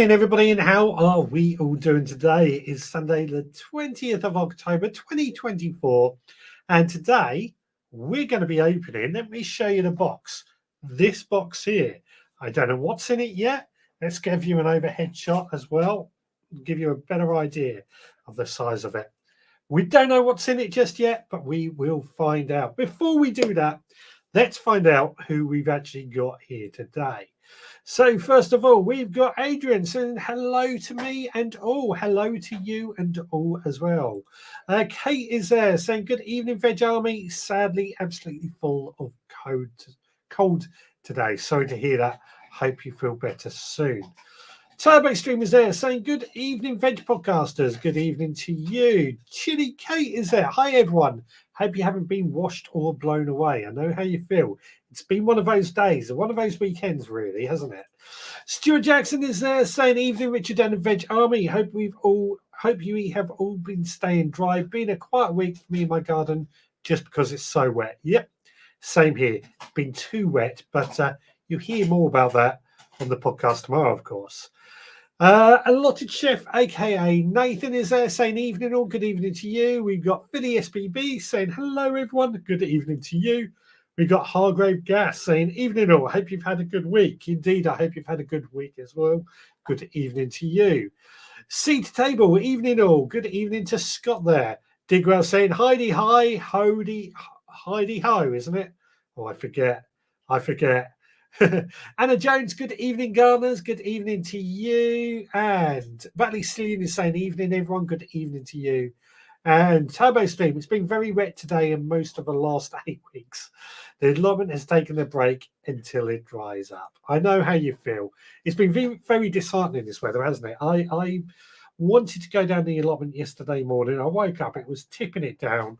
evening, everybody, and how are we all doing today? It is Sunday, the 20th of October, 2024, and today we're going to be opening. Let me show you the box. This box here. I don't know what's in it yet. Let's give you an overhead shot as well, give you a better idea of the size of it. We don't know what's in it just yet, but we will find out. Before we do that, let's find out who we've actually got here today. So first of all, we've got Adrian saying hello to me and hello to you and all as well. Kate is there saying good evening, Veg Army. Sadly, absolutely full of cold today. Sorry to hear that. Hope you feel better soon. Turbo Stream is there saying good evening, Veg Podcasters. Good evening to you. Chili Kate is there. Hi, everyone. Hope you haven't been washed or blown away. I know how you feel. It's been one of those days, one of those weekends, really, hasn't it? Stuart Jackson is there saying evening, Richard and the Veg Army. Hope you have all been staying dry. Been a quiet week for me in my garden just because it's so wet. Yep, same here. Been too wet, but you'll hear more about that on the podcast tomorrow, of course. Allotted Chef, aka Nathan, is there saying evening or good evening to you. We've got Philly SBB saying hello, everyone. Good evening to you. We've got Hargrave Gas saying evening all. Hope you've had a good week. Indeed, I hope you've had a good week as well. Good evening to you. Seat Table, evening all. Good evening to Scott there. Digwell saying Heidi hi, Heidi ho, isn't it? Oh, I forget. Anna Jones, good evening, Garners. Good evening to you. And Batley Sleen is saying evening, everyone. Good evening to you. And Turbo Stream, it's been very wet today and most of the last 8 weeks. The allotment has taken a break until it dries up. I know how you feel. It's been very, very disheartening, this weather, hasn't it? I wanted to go down the allotment yesterday morning. I woke up, it was tipping it down,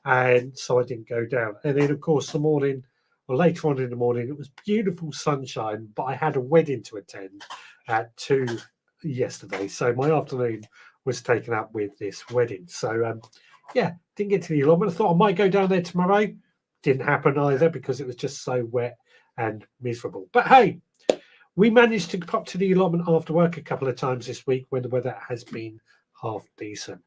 and so I didn't go down. And then, of course, later on in the morning, it was beautiful sunshine, but I had a wedding to attend at 2 yesterday. So my afternoon was taken up with this wedding. So, didn't get to the allotment. I thought I might go down there tomorrow. Didn't happen either because it was just so wet and miserable. But hey, we managed to pop to the allotment after work a couple of times this week when the weather has been half decent.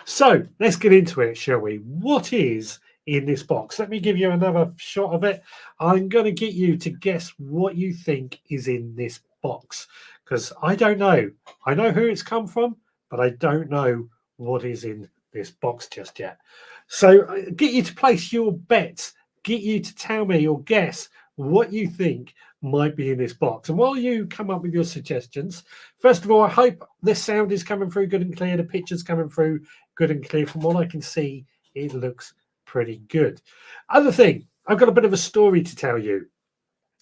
So let's get into it, shall we? What is in this box? Let me give you another shot of it. I'm going to get you to guess what you think is in this box because I don't know. I know who it's come from, but I don't know what is in this box just yet. So get you to place your bets, get you to tell me or guess what you think might be in this box. And while you come up with your suggestions, first of all, I hope this sound is coming through good and clear. The picture's coming through good and clear. From what I can see, it looks pretty good. Other thing, I've got a bit of a story to tell you.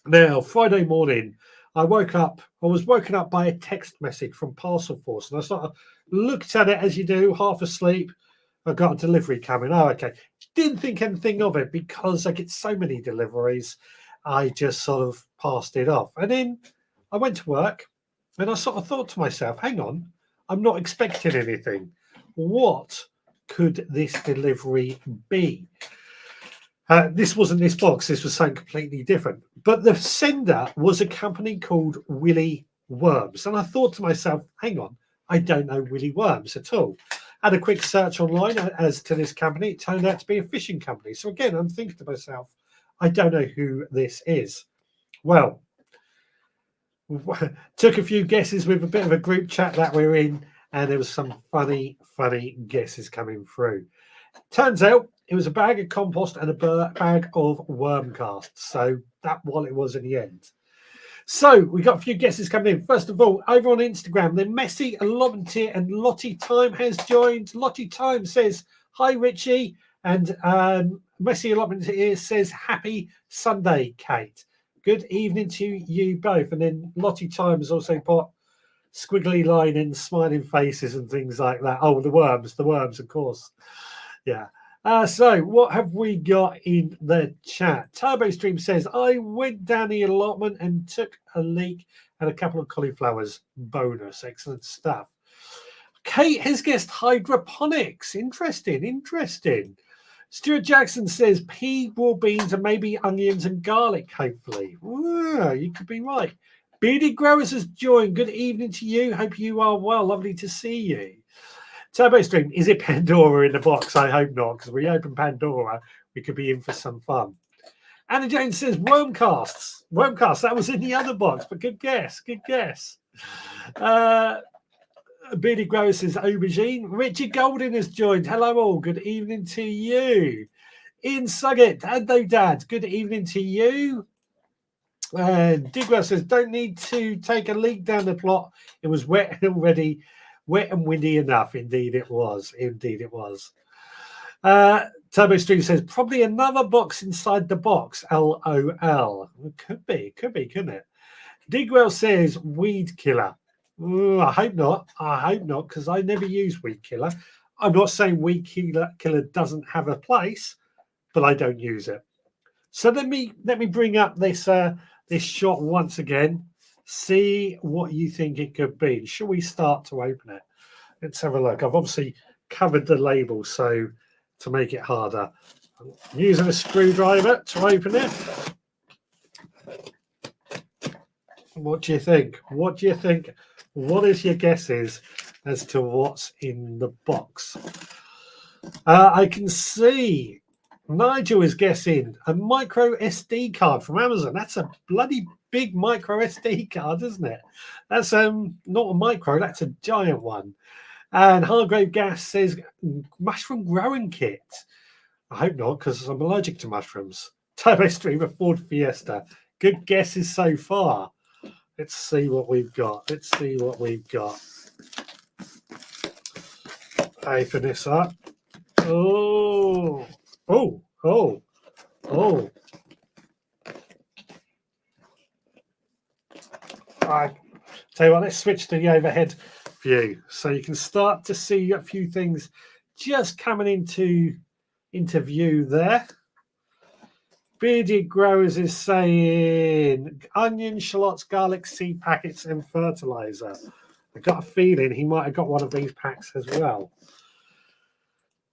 Now, Friday morning, I was woken up by a text message from Parcel Force, and I sort of looked at it as you do, half asleep. I got a delivery coming. Oh, okay. Didn't think anything of it because I get so many deliveries. I just sort of passed it off. And then I went to work and I sort of thought to myself, hang on, I'm not expecting anything. What could this delivery be? This wasn't this box. This was something completely different. But the sender was a company called Willy Worms. And I thought to myself, hang on, I don't know Willy Worms at all. Had a quick search online as to this company. It turned out to be a fishing company. So again, I'm thinking to myself, I don't know who this is. Well, took a few guesses with a bit of a group chat that we're in, and there was some funny guesses coming through. Turns out it was a bag of compost and a bag of worm casts. So that's what it was in the end. So we got a few guesses coming in. First of all, over on Instagram, the Messy Allotmentier and Lottie Time has joined. Lottie Time says, hi, Richie. And Messy Allotmentier says, happy Sunday, Kate. Good evening to you both. And then Lottie Time has also put squiggly line and smiling faces and things like that. Oh, the worms, of course. Yeah. So what have we got in the chat? Turbo Stream says, I went down the allotment and took a leak and a couple of cauliflowers. Bonus. Excellent stuff. Kate has guessed hydroponics. Interesting. Stuart Jackson says pea, raw beans, and maybe onions and garlic, hopefully. You could be right. Bearded Growers has joined. Good evening to you. Hope you are well. Lovely to see you. Turbo Stream, is it Pandora in the box? I hope not, because we open Pandora, we could be in for some fun. Anna Jones says Wormcasts. Wormcast, that was in the other box, but good guess. Good guess. Bearded Grower says Aubergine. Richard Golden has joined. Hello all. Good evening to you. Ian Suggett. Hello, Dad. Good evening to you. Digwell says, don't need to take a leak down the plot. It was wet already. Wet and windy enough. Indeed it was. Indeed it was. Turbo Stream says, probably another box inside the box. LOL. Could be, couldn't it? Digwell says, weed killer. Ooh, I hope not. I hope not, because I never use weed killer. I'm not saying weed killer doesn't have a place, but I don't use it. So let me bring up this this shot once again. See what you think it could be. Shall we start to open it? Let's have a look. I've obviously covered the label, so to make it harder, I'm using a screwdriver to open it. What do you think? What do you think? What is your guesses as to what's in the box? I can see Nigel is guessing a micro SD card from Amazon. That's a bloody big micro SD card, isn't it? That's not a micro, that's a giant one. And Hargrave Gas says mushroom growing kit. I hope not, because I'm allergic to mushrooms. Turbo Streamer Ford Fiesta. Good guesses so far. Let's see what we've got. Let's see what we've got. Open this up. Oh. Oh, oh, oh. I tell you what, let's switch to the overhead view so you can start to see a few things just coming into view there. Bearded Growers is saying onion, shallots, garlic, seed packets, and fertilizer. I got a feeling he might have got one of these packs as well.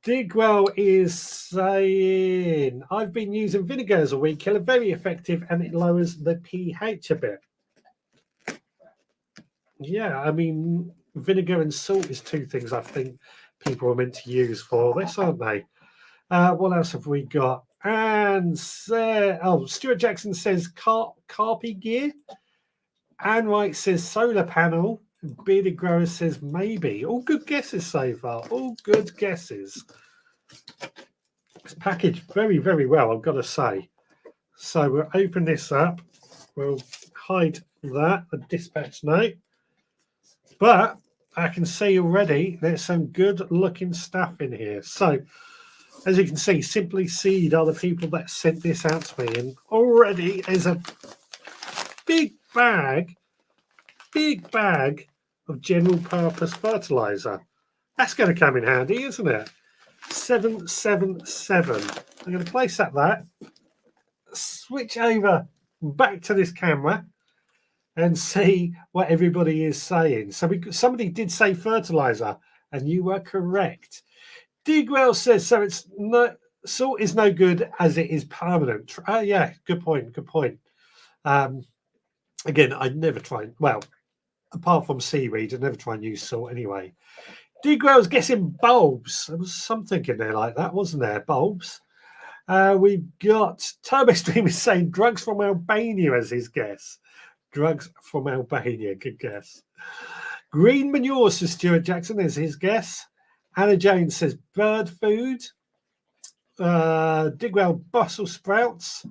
Digwell is saying, I've been using vinegar as a weed killer, very effective, and it lowers the pH a bit. Yeah, I mean, vinegar and salt is two things I think people are meant to use for this, aren't they? What else have we got? And Stuart Jackson says carpy gear. Anne Wright says solar panel. Bearded Grower says maybe. All good guesses so far. All good guesses. It's packaged very, very well, I've got to say. So we'll open this up. We'll hide that, the dispatch note. But I can see already there's some good looking stuff in here. So as you can see, Simply Seed are the people that sent this out to me. And already there's a big bag of general purpose fertilizer. That's going to come in handy, isn't it? 777. I'm going to place that, switch over back to this camera and see what everybody is saying. So somebody did say fertilizer, and you were correct. Digwell says, so it's no salt is no good as it is permanent. Yeah, good point. Good point. Again, I never try. Well, apart from seaweed, I never try and use salt anyway. Digwell's guessing bulbs. There was something in there like that, wasn't there? Bulbs. We've got Turbo Stream is saying drugs from Albania as his guess. Drugs from Albania, good guess. Green manure, says Stuart Jackson, is his guess. Anna Jones says bird food. Digwell Brussels sprouts.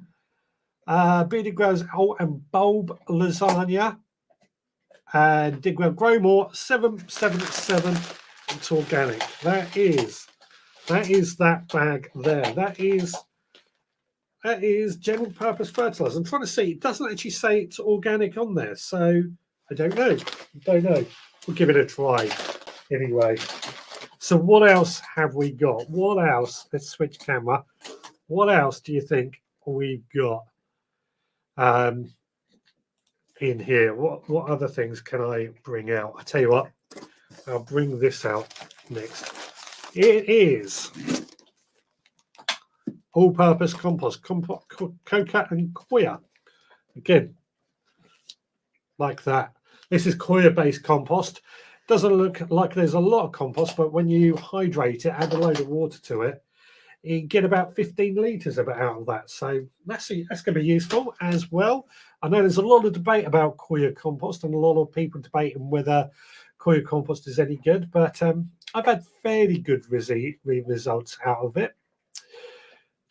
Bearded Grows and bulb lasagna. And Digwell Grow More 777. It's organic. That is that bag there. That is general purpose fertilizer. I'm trying to see. It doesn't actually say it's organic on there, so I don't know. We'll give it a try anyway. So what else have we got? What else? Let's switch camera. What else do you think we've got in here? What other things can I bring out? I tell you what, I'll bring this out next. It is all-purpose compost, coca and coir. Again, like that. This is coir-based compost. Doesn't look like there's a lot of compost, but when you hydrate it, add a load of water to it, you get about 15 litres of it out of that. So that's going to be useful as well. I know there's a lot of debate about coir compost and a lot of people debating whether coir compost is any good, but I've had fairly good results out of it.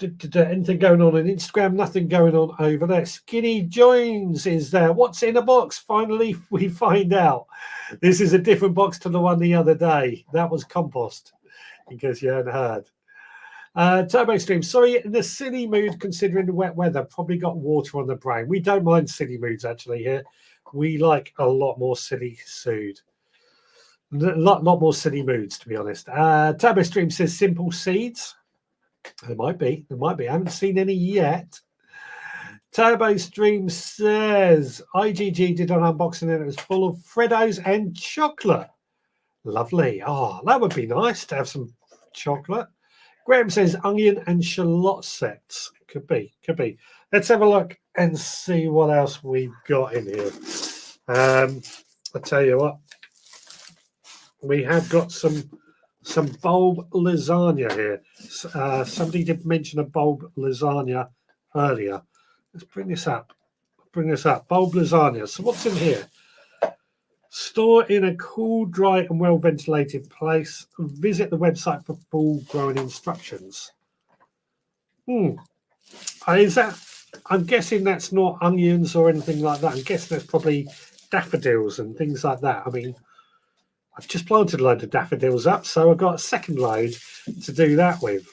Anything going on Instagram? Nothing going on over there. Skinny Jones is there. What's in a box? Finally, we find out. This is a different box to the one the other day. That was compost, in case you hadn't heard. Turbo Stream, sorry, in a silly mood considering the wet weather. Probably got water on the brain. We don't mind silly moods actually here. We like a lot more silly food. A lot more silly moods, to be honest. Turbo Stream says simple seeds. There might be. I haven't seen any yet. Turbo Stream says IGG did an unboxing and it was full of Freddos and chocolate. Lovely. Oh, that would be nice to have some chocolate. Graham says onion and shallot sets. Could be. Let's have a look and see what else we've got in here. I'll tell you what. We have got some bulb lasagna here. Somebody did mention a bulb lasagna earlier. Let's bring this up. Bulb lasagna. So what's in here? Store in a cool, dry and well ventilated place. Visit the website for full growing instructions. Is that? I'm guessing that's not onions or anything like that. I'm guessing that's probably daffodils and things like that. I mean, I've just planted a load of daffodils up, so I've got a second load to do that with.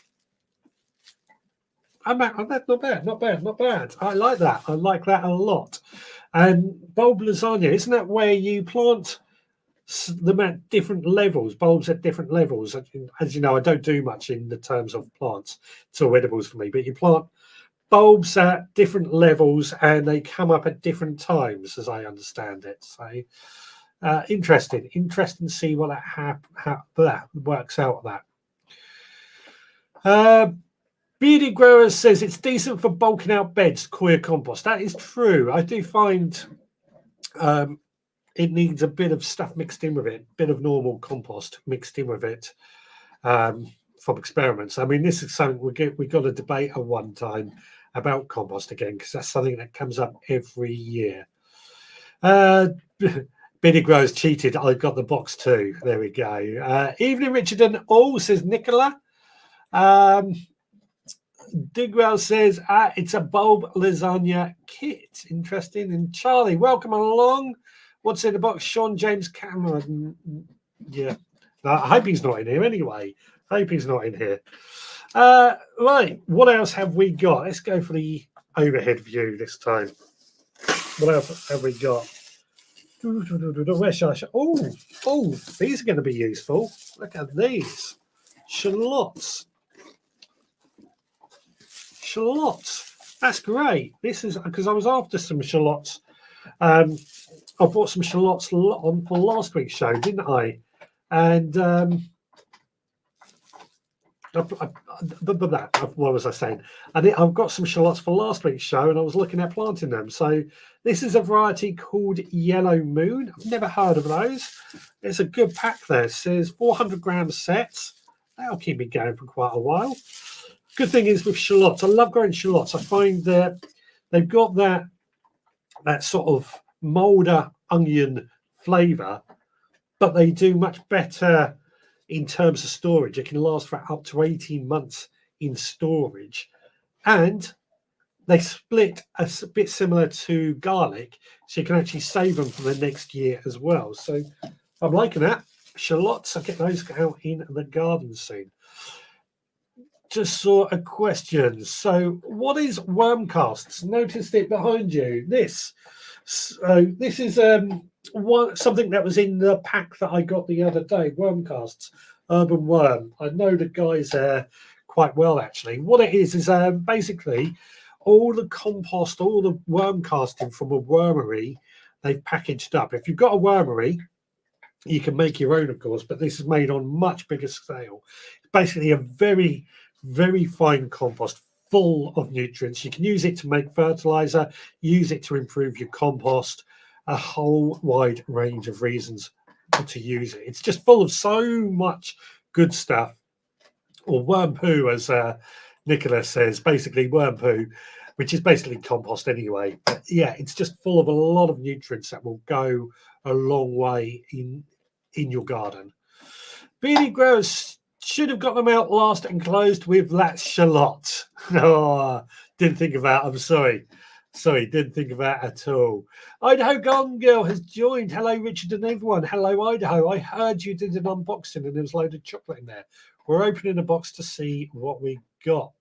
That's not bad. I like that. I like that a lot. And bulb lasagna, isn't that where you plant them at different levels, bulbs at different levels? As you know, I don't do much in the terms of plants. It's all edibles for me, but you plant bulbs at different levels and they come up at different times, as I understand it. So interesting to see what that works out of that. Bearded Growers says it's decent for bulking out beds, coir compost. That is true. I do find it needs a bit of stuff mixed in with it, a bit of normal compost mixed in with it from experiments. I mean, this is something we got a debate at one time about compost again, because that's something that comes up every year. Bearded Growers cheated. I got the box too. There we go. Evening, Richard and all, says Nicola. Digwell says it's a bulb lasagna kit. Interesting. And Charlie, welcome along. What's in the box? Sean James Cameron. Yeah. I hope he's not in here anyway. Right. What else have we got? Let's go for the overhead view this time. What else have we got? Where shall I show? Oh, these are going to be useful. Look at these. Shallots. That's great. This is because I was after some shallots. I bought some shallots on for last week's show, didn't I? And what was I saying? I've got some shallots for last week's show, and I was looking at planting them. So this is a variety called Yellow Moon. I've never heard of those. It's a good pack there. It says 400 gram sets. That'll keep me going for quite a while. Good thing is with shallots, I love growing shallots. I find that they've got that sort of moulder onion flavour, but they do much better in terms of storage. It can last for up to 18 months in storage. And they split a bit similar to garlic, so you can actually save them for the next year as well. So I'm liking that. Shallots, I'll get those out in the garden soon. Just saw a question. So what is Wormcasts? Noticed it behind you. This is something that was in the pack that I got the other day. Wormcasts, Urban Worm. I know the guys there quite well, actually. What it is basically all the compost, all the worm casting from a wormery, they've packaged up. If you've got a wormery, you can make your own, of course, but this is made on much bigger scale. It's basically a very, very fine compost full of nutrients. You can use it to make fertilizer, use it to improve your compost. a whole wide range of reasons to use it. It's just full of so much good stuff, or worm poo, as Nicholas says, basically worm poo, which is basically compost anyway. But yeah, it's just full of a lot of nutrients that will go a long way in your garden. Beardy Growers should have got them out last and closed with that shallot. Oh, didn't think of that. I'm sorry. Sorry, didn't think of that at all. Idaho Garden Girl has joined. Hello, Richard and everyone. Hello, Idaho. I heard you did an unboxing and there was a load of chocolate in there. We're opening a box to see what we got.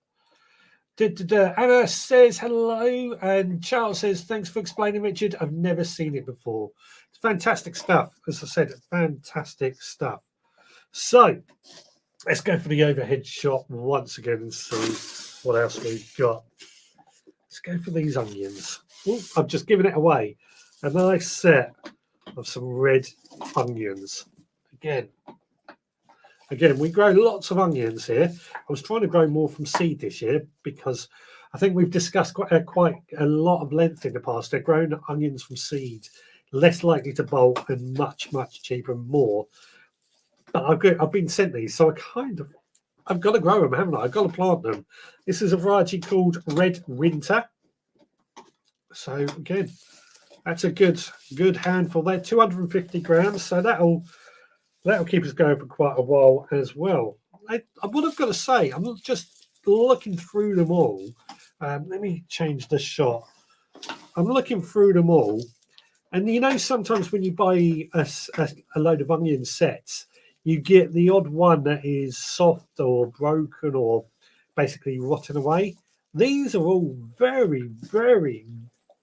Anna says hello, and Charles says thanks for explaining, Richard. I've never seen it before. It's fantastic stuff. As I said, fantastic stuff. So let's go for the overhead shot once again and see what else we've got. Let's go for these onions. Ooh, I've just given it away. A nice set of some red onions. Again, we grow lots of onions here. I was trying to grow more from seed this year because I think we've discussed quite a lot of length in the past. They're grown onions from seed, less likely to bolt and much, much cheaper and more. But I've been sent these, so I've got to grow them, haven't I? I've got to plant them. This is a variety called Red Winter. So again, that's a good handful there, 250 grams. So that'll keep us going for quite a while as well. What I've got to say, I'm not just looking through them all. Let me change the shot. I'm looking through them all. And you know, sometimes when you buy a load of onion sets, you get the odd one that is soft or broken or basically rotten away. These are all very, very,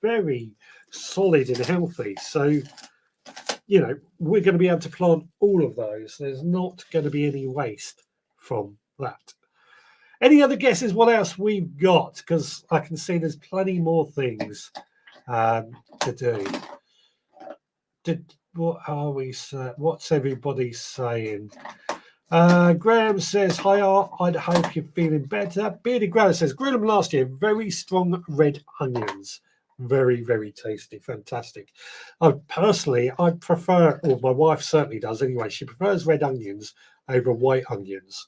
very solid and healthy. So, you know, we're going to be able to plant all of those. There's not going to be any waste from that. Any other guesses what else we've got? Because I can see there's plenty more things to do. What are we? What's everybody saying? Graham says, hi, I hope you're feeling better. Beardy Grower says, grilled them last year. Very strong red onions. Very, very tasty. Fantastic. I prefer, or my wife certainly does anyway, she prefers red onions over white onions.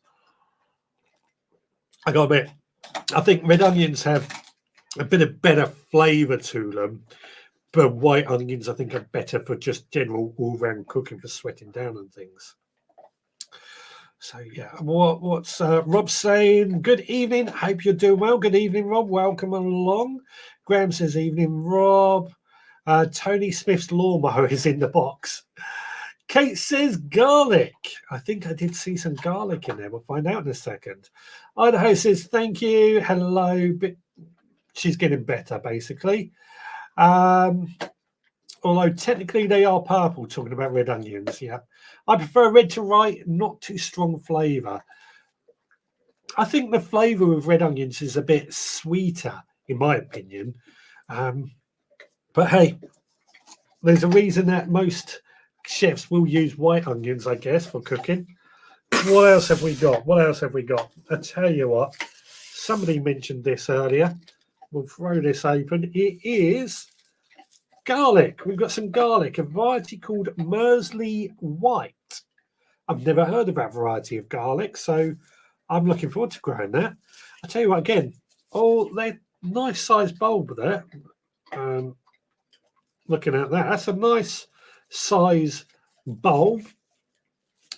I got to admit, I think red onions have a bit of better flavour to them, but white onions I think are better for just general all-round cooking, for sweating down and things. So yeah, what's Rob saying? Good evening. Hope you're doing well. Good evening, Rob. Welcome along. Graham says evening, Rob. Tony Smith's lawnmower is in the box. Kate says garlic. I think I did see some garlic in there. We'll find out in a second. Idaho says thank you. Hello. She's getting better, basically. Although technically they are purple, talking about red onions. Yeah. I prefer red to white, not too strong flavour. I think the flavour of red onions is a bit sweeter, in my opinion. But hey, there's a reason that most chefs will use white onions, I guess, for cooking. What else have we got? I tell you what, somebody mentioned this earlier. We'll throw this open. It is garlic. We've got some garlic, a variety called Mersey White. I've never heard of that variety of garlic, so I'm looking forward to growing that. I tell you what, again, they're nice sized bulb there. Looking at that, that's a nice size bulb.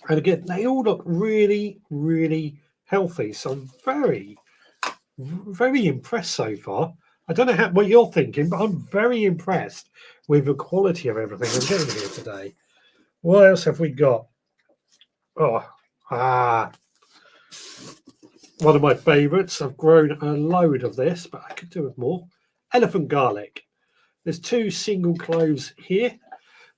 And again, they all look really, really healthy. So I'm very, very impressed so far. I don't know what you're thinking, but I'm very impressed with the quality of everything I'm getting here today. What else have we got? One of my favourites. I've grown a load of this, but I could do with more. Elephant garlic. There's 2 single cloves here.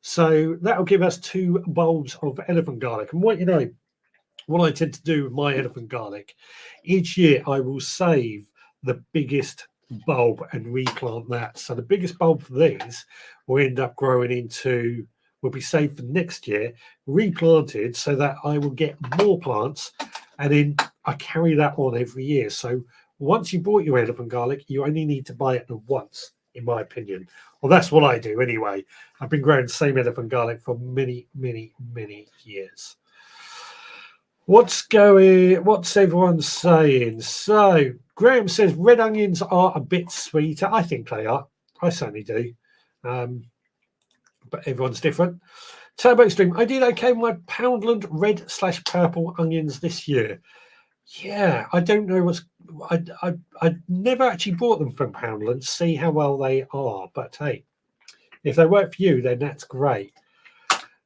So that'll give us 2 bulbs of elephant garlic. And what I tend to do with my elephant garlic, each year I will save the biggest bulb and replant that. So the biggest bulb for these will end up growing into, will be saved for next year, replanted so that I will get more plants, and then I carry that on every year. So once you bought your elephant garlic, you only need to buy it once in my opinion. Well, that's what I do anyway. I've been growing the same elephant garlic for many, many, many years. What's everyone saying? So Graham says red onions are a bit sweeter. I think they are. I certainly do. But everyone's different. Turbo Stream, I did okay with my Poundland red/purple onions this year. Yeah, I don't know I never actually bought them from Poundland, see how well they are. But hey, if they work for you, then that's great.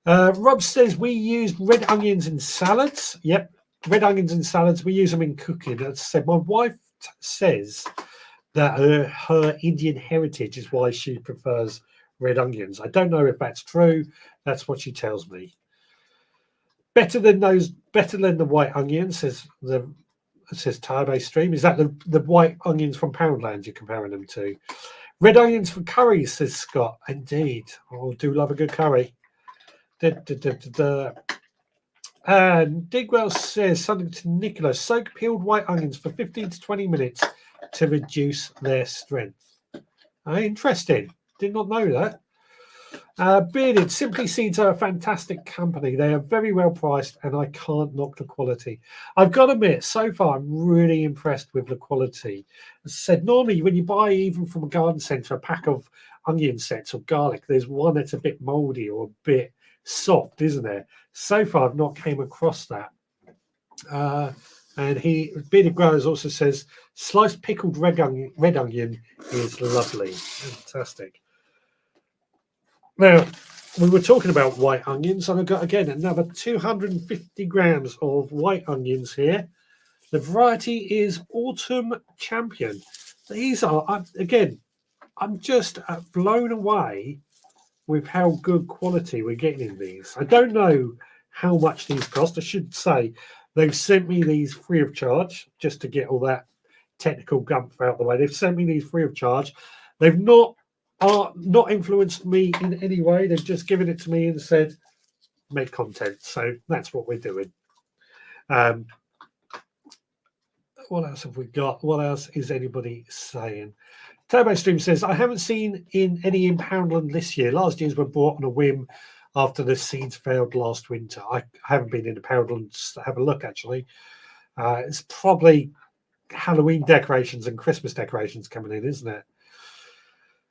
Rob says we use red onions in salads. Yep, red onions in salads. We use them in cooking. As I said, my wife says that her Indian heritage is why she prefers red onions. I don't know if that's true. That's what she tells me. Better than the white onions, says Turbo Stream. Is that the white onions from Poundland you're comparing them to? Red onions for curry, says Scott. Indeed. I do love a good curry. And Digwell says something to Nicola. Soak peeled white onions for 15 to 20 minutes to reduce their strength. Interesting. Did not know that. Bearded, Simply Seeds are a fantastic company. They are very well priced and I can't knock the quality. I've got to admit, so far I'm really impressed with the quality. As I said, normally when you buy even from a garden centre a pack of onion sets or garlic, there's one that's a bit mouldy or a bit soft, isn't there? So far I've not came across that. And Bearded Growers also says sliced pickled red onion is lovely. Fantastic. Now, we were talking about white onions, and I've got, again, another 250 grams of white onions here. The variety is Autumn Champion. These are, again, I'm just blown away with how good quality we're getting in these. I don't know how much these cost. I should say they've sent me these free of charge, just to get all that technical gumph out of the way. They've sent me these free of charge. They've not influenced me in any way. They've just given it to me and said, make content. So that's what we're doing. What else have we got? What else is anybody saying? Turbo Stream says, I haven't seen any in Poundland this year. Last year's were bought on a whim after the seeds failed last winter. I haven't been into Poundland to have a look, actually. It's probably Halloween decorations and Christmas decorations coming in, isn't it?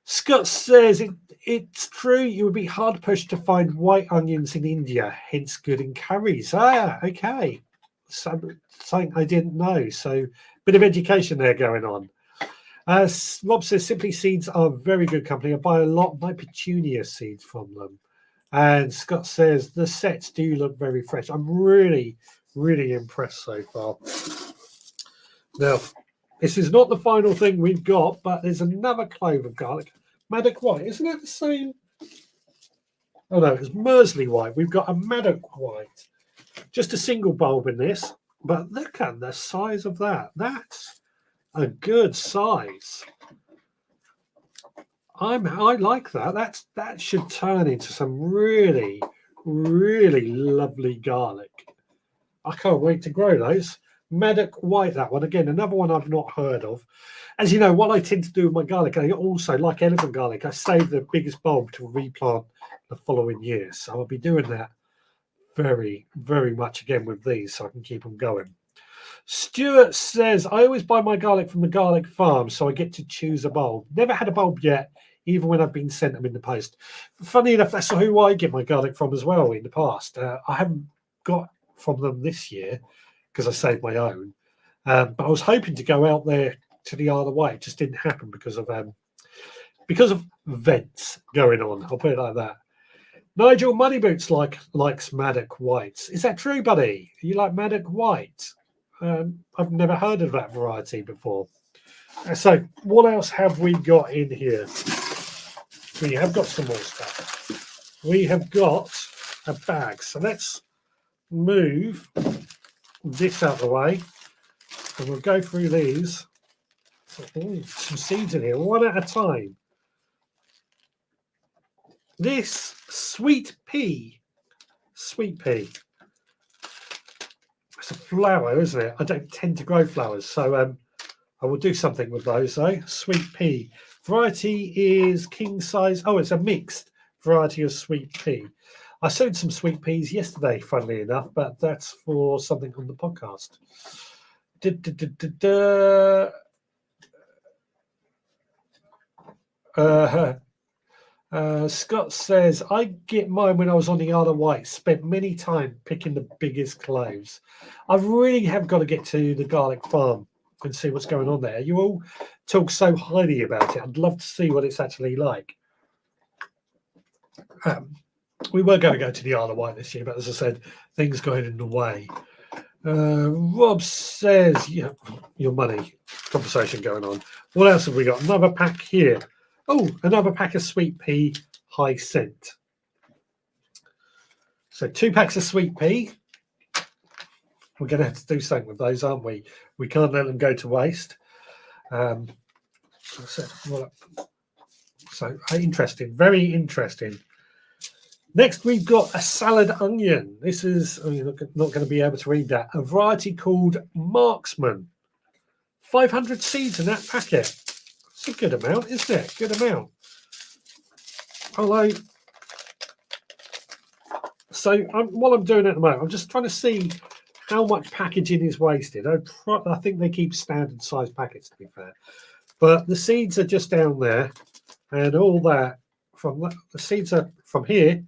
Scott says it's true you would be hard pushed to find white onions in India, hence good in curries. Okay. Something I didn't know. So bit of education there going on. Rob says Simply Seeds are a very good company. I buy a lot of my petunia seeds from them. And Scott says the sets do look very fresh. I'm really, really impressed so far. Now, this is not the final thing we've got, but there's another clove of garlic. Maddock White. Isn't that the same? Oh, no, it's Mersley White. We've got a Maddock White. Just a single bulb in this. But look at the size of that. That's a good size. I like that. That should turn into some really, really lovely garlic. I can't wait to grow those. Maddock White, that one. Again, another one I've not heard of. As you know, what I tend to do with my garlic, I also, like elephant garlic, I save the biggest bulb to replant the following year. So I'll be doing that very, very much again with these so I can keep them going. Stuart says, I always buy my garlic from the garlic farm, so I get to choose a bulb. Never had a bulb yet, even when I've been sent them in the post. Funny enough, that's who I get my garlic from as well in the past. I haven't got from them this year because I saved my own. But I was hoping to go out there to the other way. It just didn't happen because of events going on. I'll put it like that. Nigel Moneyboots likes Maddock Whites. Is that true, buddy? You like Maddock White? I've never heard of that variety before. So what else have we got in here? We have got some more stuff. We have got a bag. So let's move this out of the way and we'll go through these. Ooh, some seeds in here, one at a time. This sweet pea. It's a flower, isn't it? I don't tend to grow flowers, so I will do something with those though. Sweet pea. Variety is king size. Oh, it's a mixed variety of sweet pea. I sowed some sweet peas yesterday, funnily enough, but that's for something on the podcast. Scott says, I get mine when I was on the Isle of Wight. Spent many time picking the biggest cloves. I really have got to get to the garlic farm and see what's going on there. You all talk so highly about it. I'd love to see what it's actually like. We were going to go to the Isle of Wight this year, but as I said, things going in the way. Rob says, yeah, your money conversation going on. What else have we got? Another pack here. Oh, another pack of sweet pea high scent. So 2 packs of sweet pea. We're going to have to do something with those, aren't we? We can't let them go to waste. So interesting, very interesting. Next, we've got a salad onion. This is, you're not going to be able to read that. A variety called Marksman. 500 seeds in that packet. It's a good amount, isn't it? Good amount. Although, so what I'm doing at the moment, I'm just trying to see how much packaging is wasted. I think they keep standard size packets, to be fair. But the seeds are just down there, and all that the seeds are from here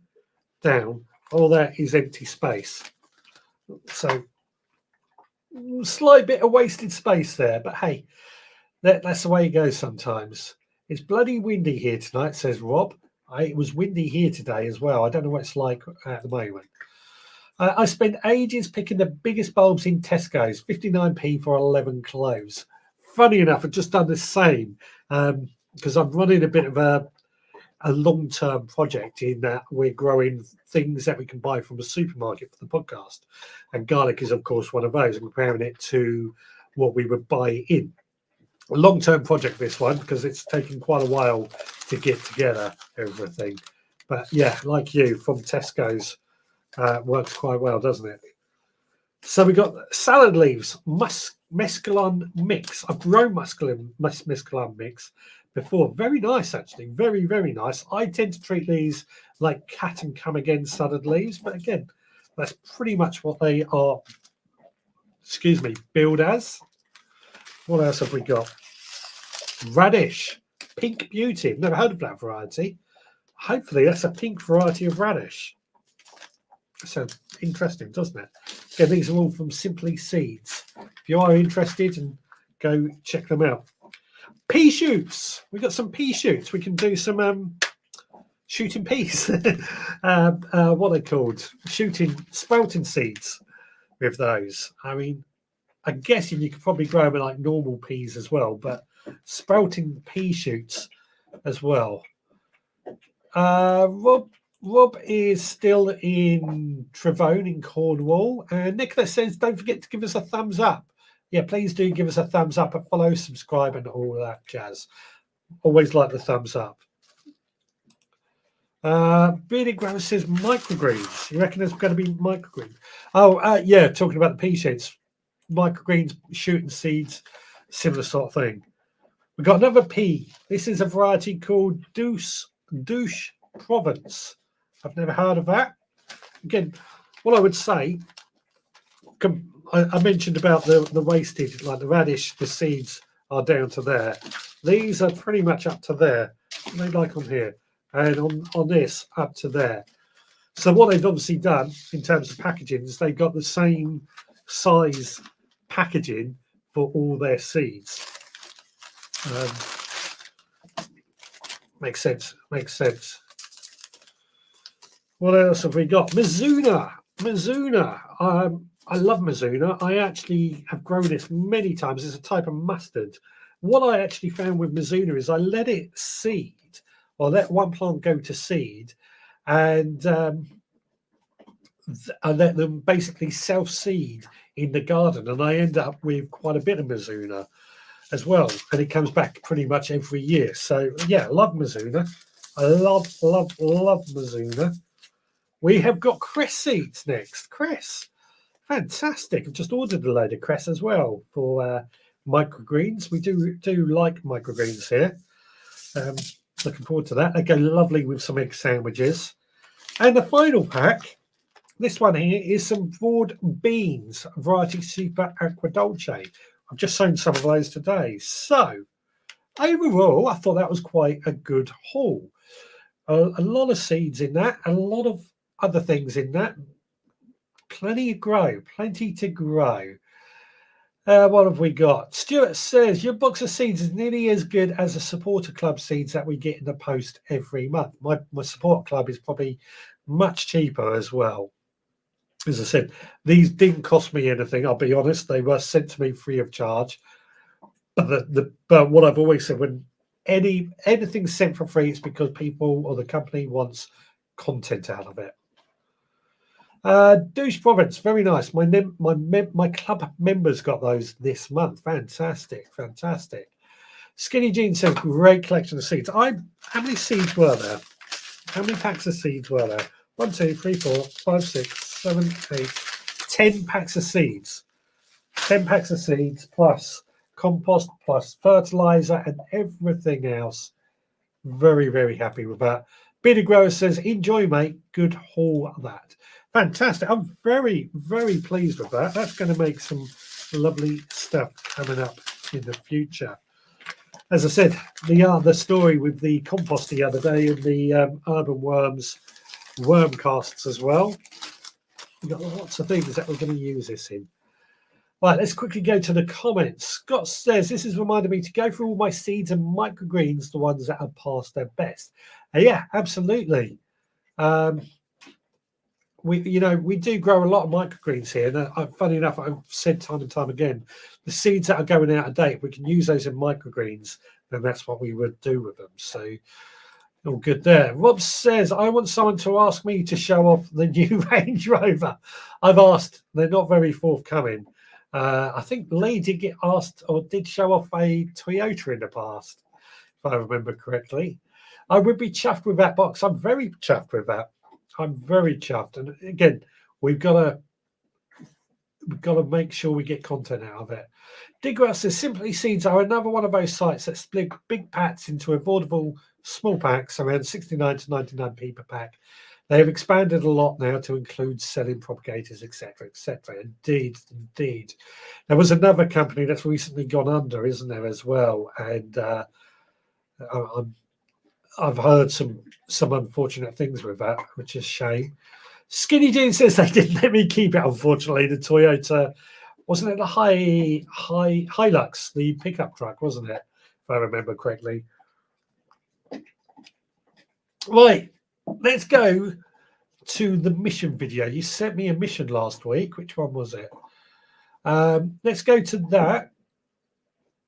down. All that is empty space. So slight bit of wasted space there, but hey, that's the way it goes sometimes. It's bloody windy here tonight, says Rob. It was windy here today as well. I don't know what it's like at the moment. I spent ages picking the biggest bulbs in Tesco's, 59p for 11 cloves. Funny enough, I've just done the same because I'm running a bit of a long-term project in that we're growing things that we can buy from a supermarket for the podcast. And garlic is, of course, one of those, and comparing it to what we would buy in. A long-term project, this one, because it's taken quite a while to get together everything. But yeah, like you, from Tesco's, works quite well, doesn't it? So we got salad leaves, mesclun mix. I've grown mesclun mix before. Very nice, actually. Very, very nice. I tend to treat these like cat and come again salad leaves, but again, that's pretty much what they are, billed as. What else have we got? Radish, pink beauty. I've never heard of that variety. Hopefully that's a pink variety of radish. Sounds interesting, doesn't it? Again, these are all from Simply Seeds. If you are interested, and go check them out. Pea shoots. We've got some pea shoots. We can do some shooting peas. What are they called? Sprouting seeds with those. I mean, I'm guessing you could probably grow them like normal peas as well, but sprouting pea shoots as well. Rob is still in Trevone in Cornwall. And Nicholas says, don't forget to give us a thumbs up. Yeah, please do give us a thumbs up, a follow, subscribe, and all that jazz. Always like the thumbs up. Bearded Grammar says microgreens. You reckon there's going to be microgreens? Oh, yeah, talking about the pea shoots. Microgreens, shooting seeds, similar sort of thing. We've got another pea. This is a variety called Douce Provence. I've never heard of that. Again, what I would say, I mentioned about the wasted, like the radish, the seeds are down to there. These are pretty much up to there. They like on here, and on this up to there. So what they've obviously done in terms of packaging is they've got the same size packaging for all their seeds. Makes sense. Makes sense. What else have we got? Mizuna. I love Mizuna. I actually have grown this many times. It's a type of mustard. What I actually found with Mizuna is I let it seed, or let one plant go to seed, and I let them basically self-seed in the garden, and I end up with quite a bit of Mizuna as well, and it comes back pretty much every year. So yeah, love Mizuna. I love Mizuna. We have got cress seeds next. Cress, fantastic. I've just ordered a load of cress as well for microgreens. We do like microgreens here. Looking forward to that. They go lovely with some egg sandwiches. And the final pack, this one here, is some broad beans, variety Super Aqua Dolce. I've just sown some of those today. So overall, I thought that was quite a good haul. A lot of seeds in that, a lot of other things in that. Plenty to grow. What have we got? Stuart says, your box of seeds is nearly as good as the supporter club seeds that we get in the post every month. My support club is probably much cheaper as well. As I said, these didn't cost me anything, I'll be honest. They were sent to me free of charge. But what I've always said, when anything's sent for free, it's because people or the company wants content out of it. Douche Province, very nice. My club members got those this month. Fantastic. Skinny Jean says, great collection of seeds. How many seeds were there? How many packs of seeds were there? 1, 2, 3, 4, 5, 6, 7, 8, 10 packs of seeds. 10 packs of seeds plus compost plus fertilizer and everything else. Very happy with that. Bearded Grower says, enjoy, mate. Good haul that. Fantastic. I'm very pleased with that. That's going to make some lovely stuff coming up in the future. As I said, the story with the compost the other day and the Urban Worms worm casts as well. We've got lots of things that we're going to use this in. Right, let's quickly go to the comments. Scott says, this has reminded me to go through all my seeds and microgreens, the ones that are past their best. Yeah, absolutely. We do grow a lot of microgreens here. And funny enough, I've said time and time again, the seeds that are going out of date, we can use those in microgreens, and that's what we would do with them. So all good there. Rob says, I want someone to ask me to show off the new Range Rover. I've asked. They're not very forthcoming. I think Lee did get asked or did show off a Toyota in the past, if I remember correctly. I would be chuffed with that box. I'm very chuffed with that. I'm very chuffed. And again, we've got to make sure we get content out of it. Digger says, Simply Seeds are another one of those sites that split big packs into affordable small packs, around 69 to 99p per pack. They have expanded a lot now to include selling propagators, etc., etc. Indeed. There was another company that's recently gone under, isn't there, as well? And I've heard some unfortunate things with that, which is a shame. Skinny Jean says they didn't let me keep it, unfortunately. The Toyota, wasn't it the Hilux, the pickup truck, wasn't it? If I remember correctly. Right, let's go to the mission video. You sent me a mission last week. Which one was it? Let's go to that,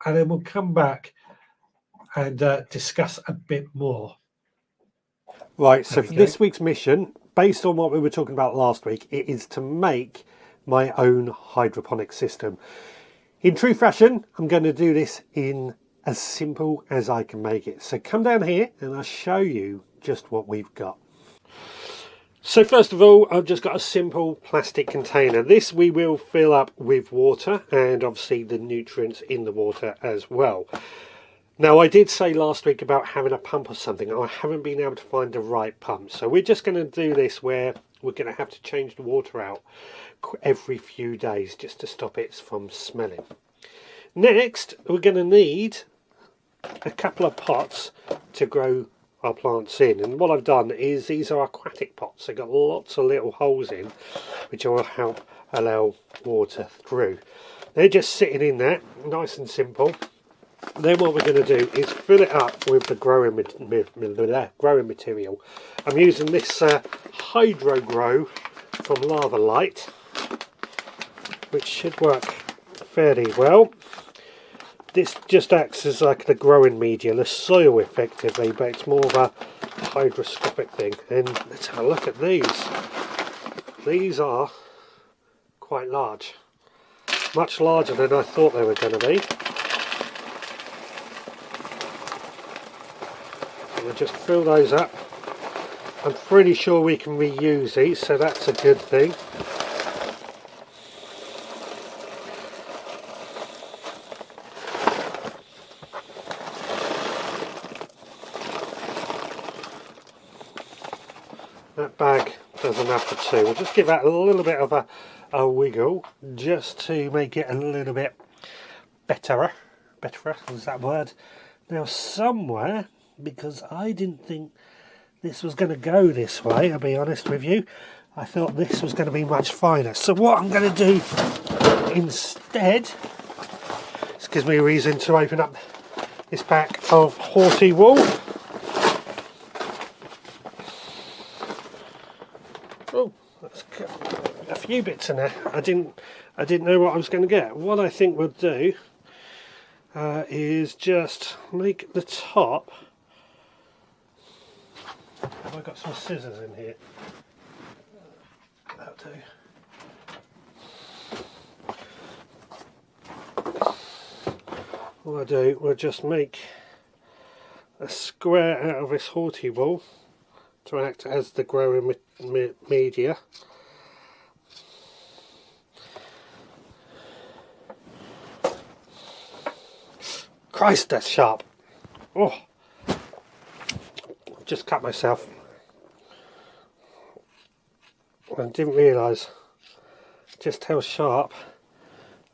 and then we'll come back and discuss a bit more. Right, so for this week's mission, based on what we were talking about last week, it is to make my own hydroponic system. In true fashion, I'm going to do this in as simple as I can make it. So come down here and I'll show you just what we've got. So first of all, I've just got a simple plastic container. This we will fill up with water and obviously the nutrients in the water as well. Now, I did say last week about having a pump or something. I haven't been able to find the right pump. So we're just going to do this where we're going to have to change the water out every few days just to stop it from smelling. Next, we're going to need a couple of pots to grow our plants in. And what I've done is these are aquatic pots. They've got lots of little holes in which will help allow water through. They're just sitting in there, nice and simple. Then what we're going to do is fill it up with the growing material. I'm using this Hydro Grow from Lava Light, which should work fairly well. This just acts as like the growing media, the soil effectively, but it's more of a hydroscopic thing. And let's have a look at these. These are quite large, much larger than I thought they were going to be. We'll just fill those up. I'm pretty sure we can reuse these, so that's a good thing. That bag does enough for two. We'll just give that a little bit of a wiggle just to make it a little bit better. Better, is that word? Now somewhere, because I didn't think this was going to go this way, I'll be honest with you. I thought this was going to be much finer. So what I'm going to do instead, this gives me a reason to open up this pack of Horty wool. Oh, that's a few bits in there. I didn't know what I was going to get. What I think we'll do is just make the top. Have I got some scissors in here? That'll do. What I'll do, we'll just make a square out of this Horty wool to act as the growing media. Christ, that's sharp. Oh, I've just cut myself. I didn't realise just how sharp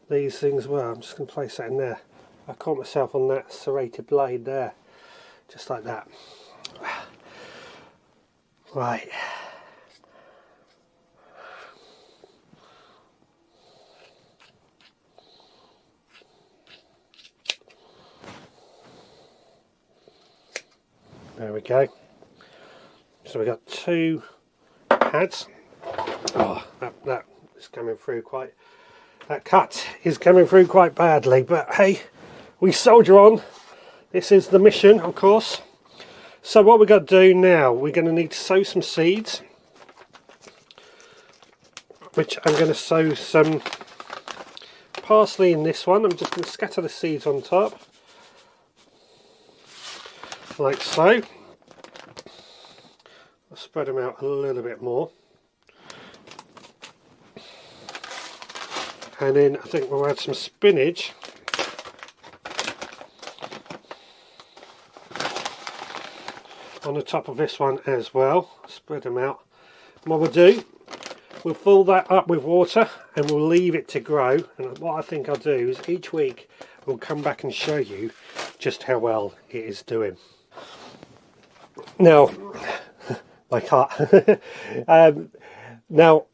these things were. I'm just going to place that in there. I caught myself on that serrated blade there, just like that. Right. There we go. So we got two pads. Oh, that is coming through quite. That cut is coming through quite badly, but hey, we soldier on. This is the mission, of course. So what we've got to do now, we're going to need to sow some seeds, which I'm going to sow some parsley in this one. I'm just going to scatter the seeds on top, like so. I'll spread them out a little bit more. And then I think we'll add some spinach. On the top of this one as well. Spread them out. And what we'll do, we'll fill that up with water and we'll leave it to grow. And what I think I'll do is each week we'll come back and show you just how well it is doing. Now, my cat. Now,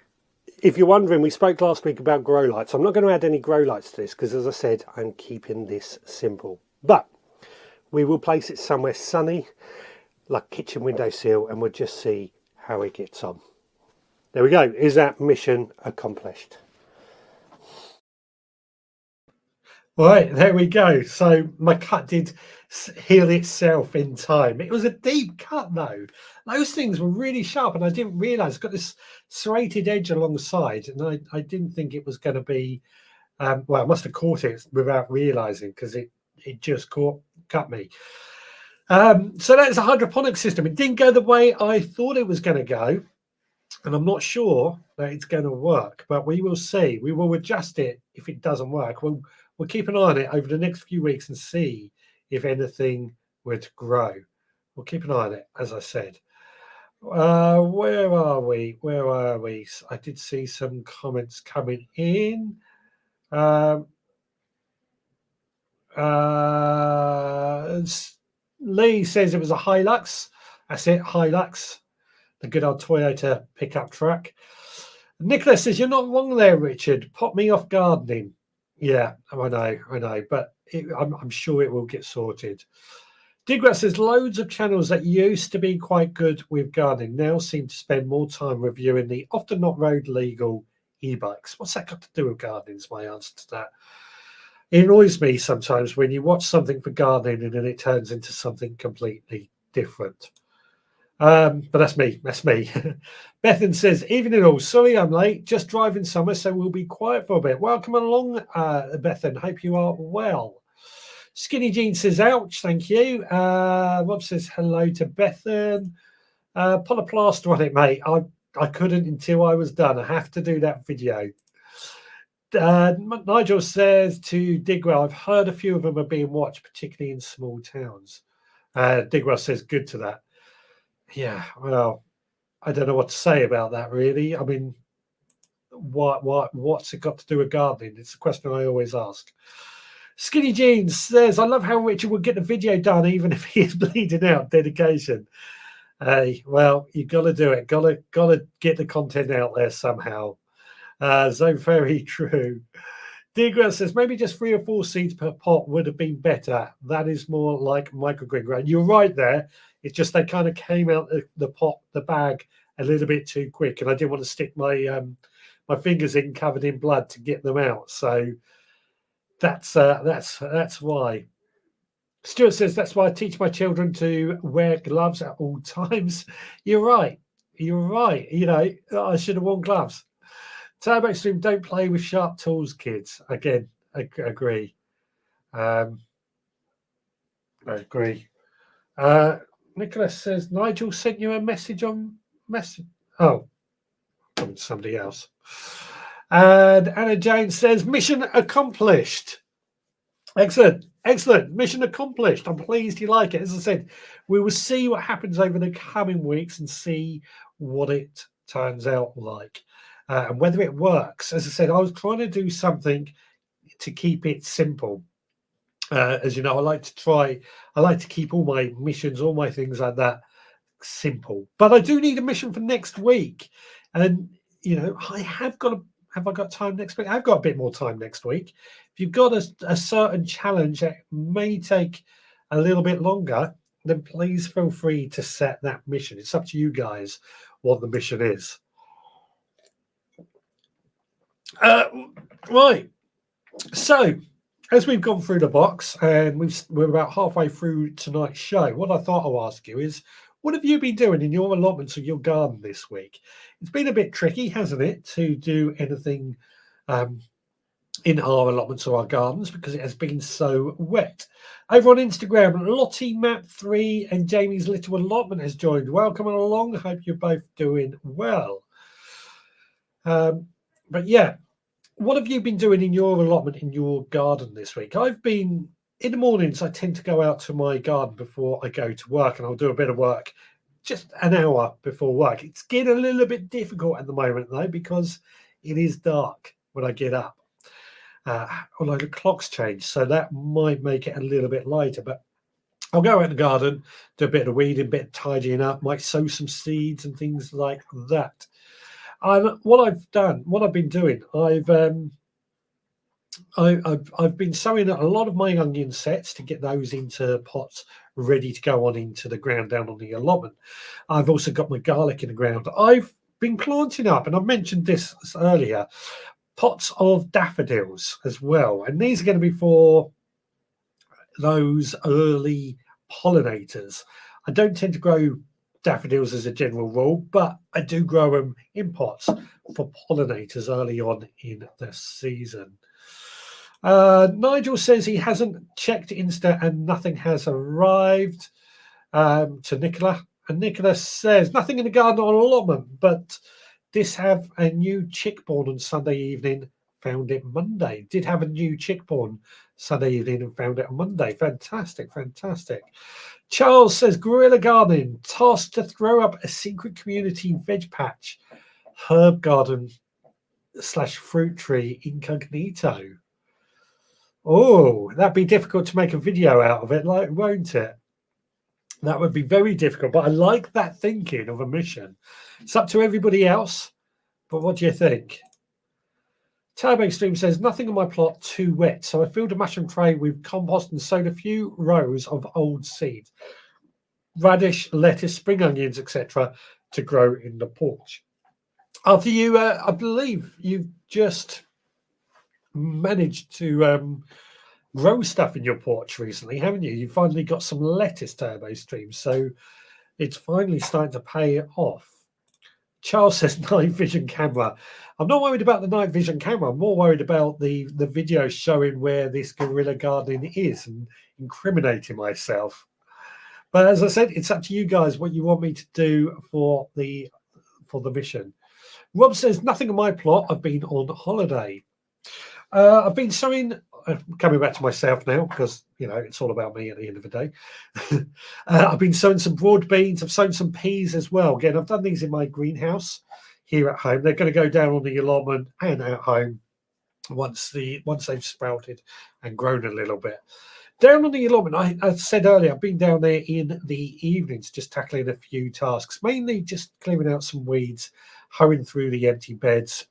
if you're wondering, we spoke last week about grow lights. I'm not going to add any grow lights to this because, as I said, I'm keeping this simple. But we will place it somewhere sunny, like kitchen windowsill, and we'll just see how it gets on. There we go. Is that mission accomplished? Right, there we go. So my cut did heal itself in time. It was a deep cut though. Those things were really sharp and I didn't realise. It's got this serrated edge alongside and I didn't think it was going to be, well, I must have caught it without realising because it just cut me. So that's a hydroponic system. It didn't go the way I thought it was going to go. And I'm not sure that it's going to work, but we will see. We will adjust it if it doesn't work. We'll keep an eye on it over the next few weeks and see if anything would grow. We'll keep an eye on it, as I said. Where are we? Where are we? I did see some comments coming in. Lee says it was a Hilux. That's it, Hilux. The good old Toyota pickup truck. Nicholas says, you're not wrong there, Richard. Pop me off gardening. Yeah, I know, but I'm sure it will get sorted. Digrat says, loads of channels that used to be quite good with gardening now seem to spend more time reviewing the often not road legal e-bikes. What's that got to do with gardening is my answer to that. It annoys me sometimes when you watch something for gardening and then it turns into something completely different. But that's me. Bethan says, evening all. Sorry I'm late. Just driving somewhere, so we'll be quiet for a bit. Welcome along, Bethan. Hope you are well. Skinny Jean says, ouch. Thank you. Rob says, hello to Bethan. Put a plaster on it, mate. I couldn't until I was done. I have to do that video. Nigel says to Digwell, I've heard a few of them are being watched, particularly in small towns. Digwell says, good to that. Yeah, well, I don't know what to say about that, really. I mean, what's it got to do with gardening? It's a question I always ask. Skinny Jeans says, I love how Richard would get the video done even if he is bleeding out. Dedication. Hey, well, you got to do it. Got to get the content out there somehow. So very true. Digger says, maybe just 3 or 4 seeds per pot would have been better. That is more like microgreen ground. You're right there. It's just they kind of came out the bag a little bit too quick, and I didn't want to stick my my fingers in covered in blood to get them out. So that's why. Stuart says, that's why I teach my children to wear gloves at all times. You're right. You're right. You know, I should have worn gloves. Turbo Extreme, don't play with sharp tools, kids. Again, I agree. I agree. Nicholas says, Nigel sent you a message on message. Oh, somebody else. And Anna Jane says, mission accomplished. Excellent. Excellent. Mission accomplished. I'm pleased you like it. As I said, we will see what happens over the coming weeks and see what it turns out like. And whether it works. As I said, I was trying to do something to keep it simple. As you know, I like to keep all my missions, all my things like that simple. But I do need a mission for next week. And, you know, have I got time next week? I've got a bit more time next week. If you've got a certain challenge that may take a little bit longer, then please feel free to set that mission. It's up to you guys what the mission is. Right. So, as we've gone through the box and we're about halfway through tonight's show, what I thought I'll ask you is, what have you been doing in your allotments of your garden this week? It's been a bit tricky, hasn't it, to do anything in our allotments or our gardens because it has been so wet. Over on Instagram, Lottie Map 3 and Jamie's Little Allotment has joined. Welcome along. Hope you're both doing well. But yeah, what have you been doing in your allotment in your garden this week? I've been, in the mornings, I tend to go out to my garden before I go to work, and I'll do a bit of work just an hour before work. It's getting a little bit difficult at the moment, though, because it is dark when I get up. Although the clock's changed, so that might make it a little bit lighter. But I'll go out in the garden, do a bit of weeding, a bit of tidying up, might sow some seeds and things like that. What I've been doing, I've been sowing a lot of my onion sets to get those into pots ready to go on into the ground down on the allotment. I've also got my garlic in the ground. I've been planting up, and I mentioned this earlier, pots of daffodils as well. And these are going to be for those early pollinators. I don't tend to grow daffodils as a general rule, but I do grow them in pots for pollinators early on in the season. Nigel says he hasn't checked Insta and nothing has arrived to Nicola. And Nicola says, nothing in the garden or allotment, but this have a new chick born on Sunday evening, found it Monday. Did have a new chick born Sunday evening and found it on Monday. Fantastic, fantastic. Charles says, guerrilla gardening, tasked to throw up a secret community veg patch, herb garden / fruit tree incognito. Oh, that'd be difficult to make a video out of it, like, won't it? That would be very difficult, but I like that thinking of a mission. It's up to everybody else, but what do you think? Turbo Stream says, nothing on my plot too wet, so I filled a mushroom tray with compost and sowed a few rows of old seed, radish, lettuce, spring onions, etc., to grow in the porch. After you, I believe you've just managed to grow stuff in your porch recently, haven't you? You finally got some lettuce, Turbo Stream, so it's finally starting to pay off. Charles says night vision camera. I'm not worried about the night vision camera. I'm more worried about the video showing where this guerrilla gardening is and incriminating myself. But as I said, it's up to you guys what you want me to do for the mission. Rob says, nothing on my plot. I've been on holiday. I've been sowing, coming back to myself now, because, it's all about me at the end of the day. I've been sowing some broad beans. I've sown some peas as well. Again, I've done these in my greenhouse here at home. They're going to go down on the allotment and at home once they've sprouted and grown a little bit. Down on the allotment, I said earlier, I've been down there in the evenings just tackling a few tasks, mainly just clearing out some weeds, hoeing through the empty beds.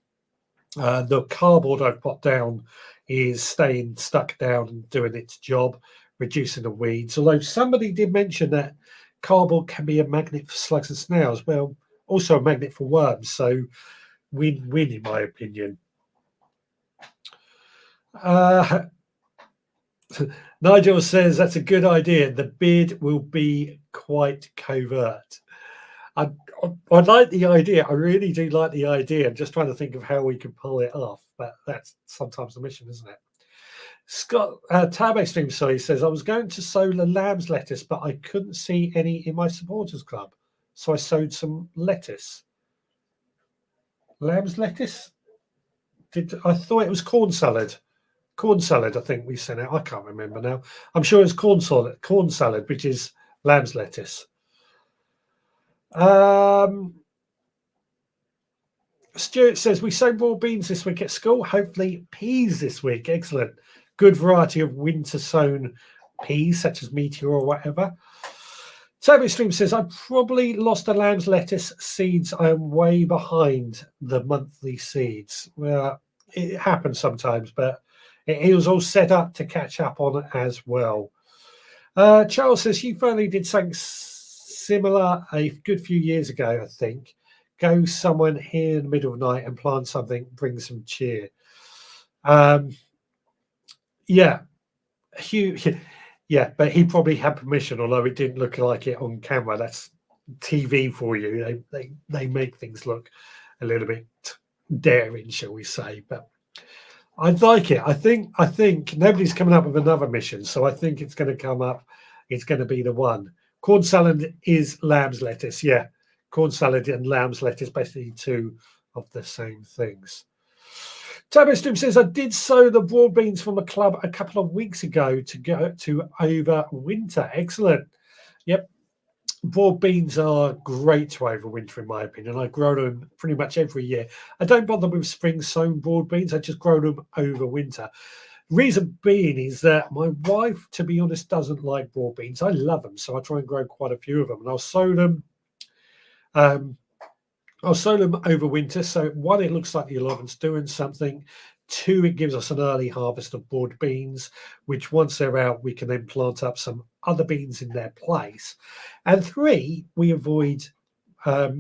The cardboard I've put down is staying stuck down and doing its job, reducing the weeds. Although somebody did mention that cardboard can be a magnet for slugs and snails. Well, also a magnet for worms. So win-win, in my opinion. Nigel says that's a good idea. The beard will be quite covert. I like the idea. I really do like the idea. I'm just trying to think of how we can pull it off, but that's sometimes the mission, isn't it? Scott Turbo Stream, sorry, says I was going to sow the lamb's lettuce, but I couldn't see any in my supporters club, so I sowed some lettuce. Lamb's lettuce? I thought it was corn salad. Corn salad, I think we sent out. I can't remember now. I'm sure it's corn salad, which is lamb's lettuce. Stuart says we sow broad beans this week at school. Hopefully peas this week. Excellent. Good variety of winter sown peas, such as Meteor or whatever. Toby Stream says I probably lost the lamb's lettuce seeds. I am way behind the monthly seeds. Well, it happens sometimes, but it was all set up to catch up on it as well. Charles says you finally did something similar a good few years ago, I think. Go somewhere here in the middle of the night and plant something, bring some cheer. Yeah, yeah, but he probably had permission, although it didn't look like it on camera. That's TV for you. They make things look a little bit daring, shall we say? But I'd like it. I think nobody's coming up with another mission, so I think it's going to come up. It's going to be the one. Corn salad is lamb's lettuce. Yeah, corn salad and lamb's lettuce, basically two of the same things. Tabby Stream says, I did sow the broad beans from a club a couple of weeks ago to go to over winter. Excellent. Yep. Broad beans are great to overwinter, in my opinion. I grow them pretty much every year. I don't bother with spring sown broad beans. I just grow them over winter. Reason being is that my wife, to be honest, doesn't like broad beans. I love them, so I try and grow quite a few of them, and I'll sow them. I'll sow them over winter. So one, it looks like the allotment's doing something. Two, it gives us an early harvest of broad beans, which once they're out, we can then plant up some other beans in their place. And three, we avoid, black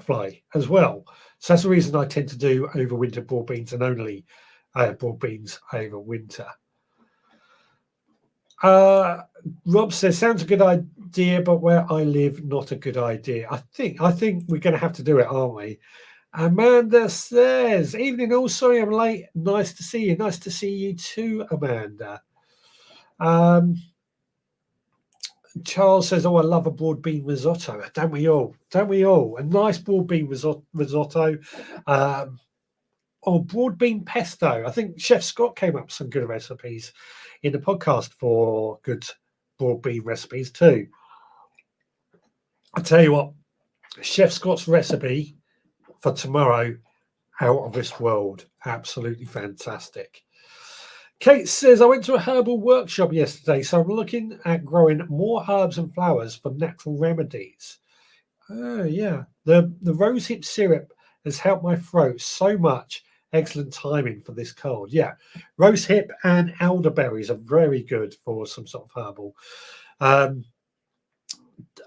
fly as well. So that's the reason I tend to do overwinter broad beans and only broad beans over winter. Rob says, sounds a good idea, but where I live, not a good idea. I think we're going to have to do it, aren't we? Amanda says, evening all, sorry I'm late. Nice to see you. Nice to see you too, Amanda. Charles says, oh, I love a broad bean risotto. Don't we all? Don't we all? A nice broad bean risotto. Or broad bean pesto. I think Chef Scott came up with some good recipes in the podcast for good broad bean recipes too. I tell you what, Chef Scott's recipe for tomorrow, out of this world. Absolutely fantastic. Kate says, I went to a herbal workshop yesterday, so I'm looking at growing more herbs and flowers for natural remedies. Oh, yeah. The rosehip syrup has helped my throat so much. Excellent timing for this cold. Yeah, rosehip and elderberries are very good for some sort of herbal.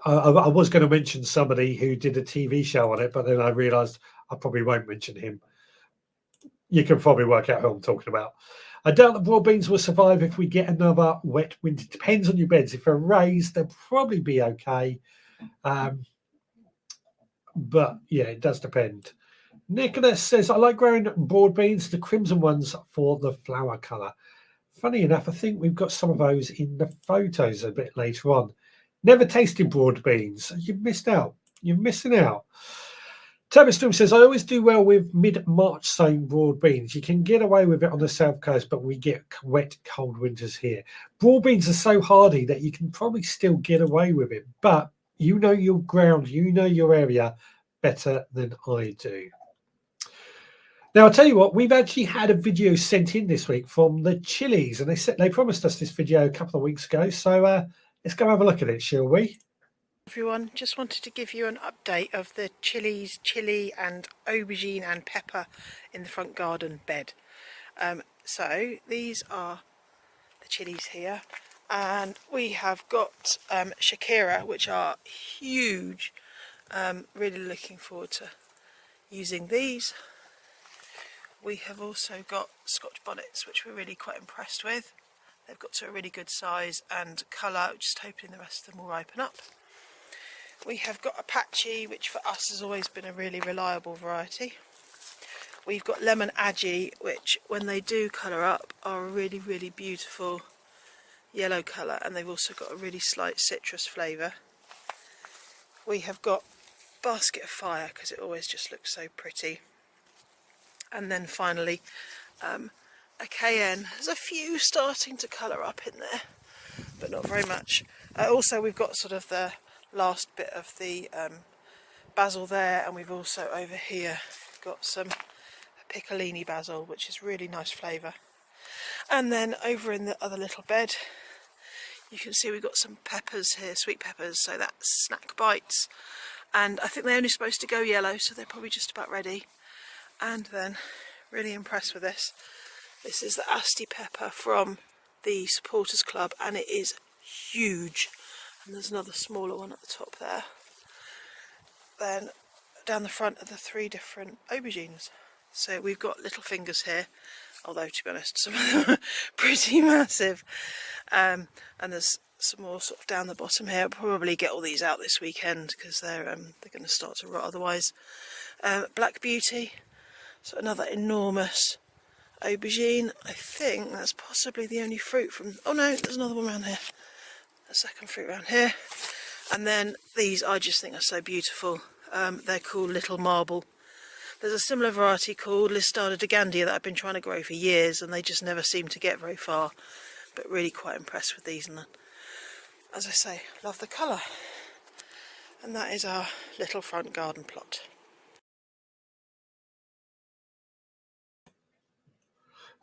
I was going to mention somebody who did a TV show on it, but then I realised I probably won't mention him. You can probably work out who I'm talking about. I doubt the broad beans will survive if we get another wet winter. Depends on your beds. If they're raised, they'll probably be okay. But yeah, it does depend. Nicholas says, I like growing broad beans, the crimson ones for the flower colour. Funny enough, I think we've got some of those in the photos a bit later on. Never tasted broad beans. You've missed out. You're missing out. Turbostorm says, I always do well with mid-March sown broad beans. You can get away with it on the south coast, but we get wet, cold winters here. Broad beans are so hardy that you can probably still get away with it, but you know your ground, you know your area better than I do. Now, I'll tell you what, we've actually had a video sent in this week from the chilies, and they promised us this video a couple of weeks ago, so let's go have a look at it, shall we? Everyone, just wanted to give you an update of the chilies, chili and aubergine and pepper in the front garden bed. So these are the chilies here, and we have got Shakira, which are huge. Really looking forward to using these. We have also got Scotch bonnets, which we're really quite impressed with. They've got to a really good size and colour, just hoping the rest of them will ripen up. We have got Apache, which for us has always been a really reliable variety. We've got Lemon Aggie, which when they do colour up are a really, really beautiful yellow colour, and they've also got a really slight citrus flavour. We have got Basket of Fire, because it always just looks so pretty. And then finally, a Cayenne. There's a few starting to colour up in there, but not very much. Also, we've got sort of the last bit of the basil there, and we've also over here got some piccolini basil, which is really nice flavour. And then over in the other little bed, you can see we've got some peppers here, sweet peppers, so that's Snack Bites, and I think they're only supposed to go yellow, so they're probably just about ready. And then, really impressed with this. This is the Asti pepper from the Supporters Club, and it is huge. And there's another smaller one at the top there. Then down the front are the 3 different aubergines. So we've got little fingers here, although to be honest some of them are pretty massive. And there's some more sort of down the bottom here. I'll probably get all these out this weekend because they're going to start to rot otherwise. Black Beauty, so another enormous aubergine. I think that's possibly the only fruit from... Oh no, there's another one around here. A second fruit around here. And then these I just think are so beautiful. They're called Little Marble. There's a similar variety called Listada de Gandia that I've been trying to grow for years, and they just never seem to get very far, but really quite impressed with these. And as I say, love the colour. And that is our little front garden plot.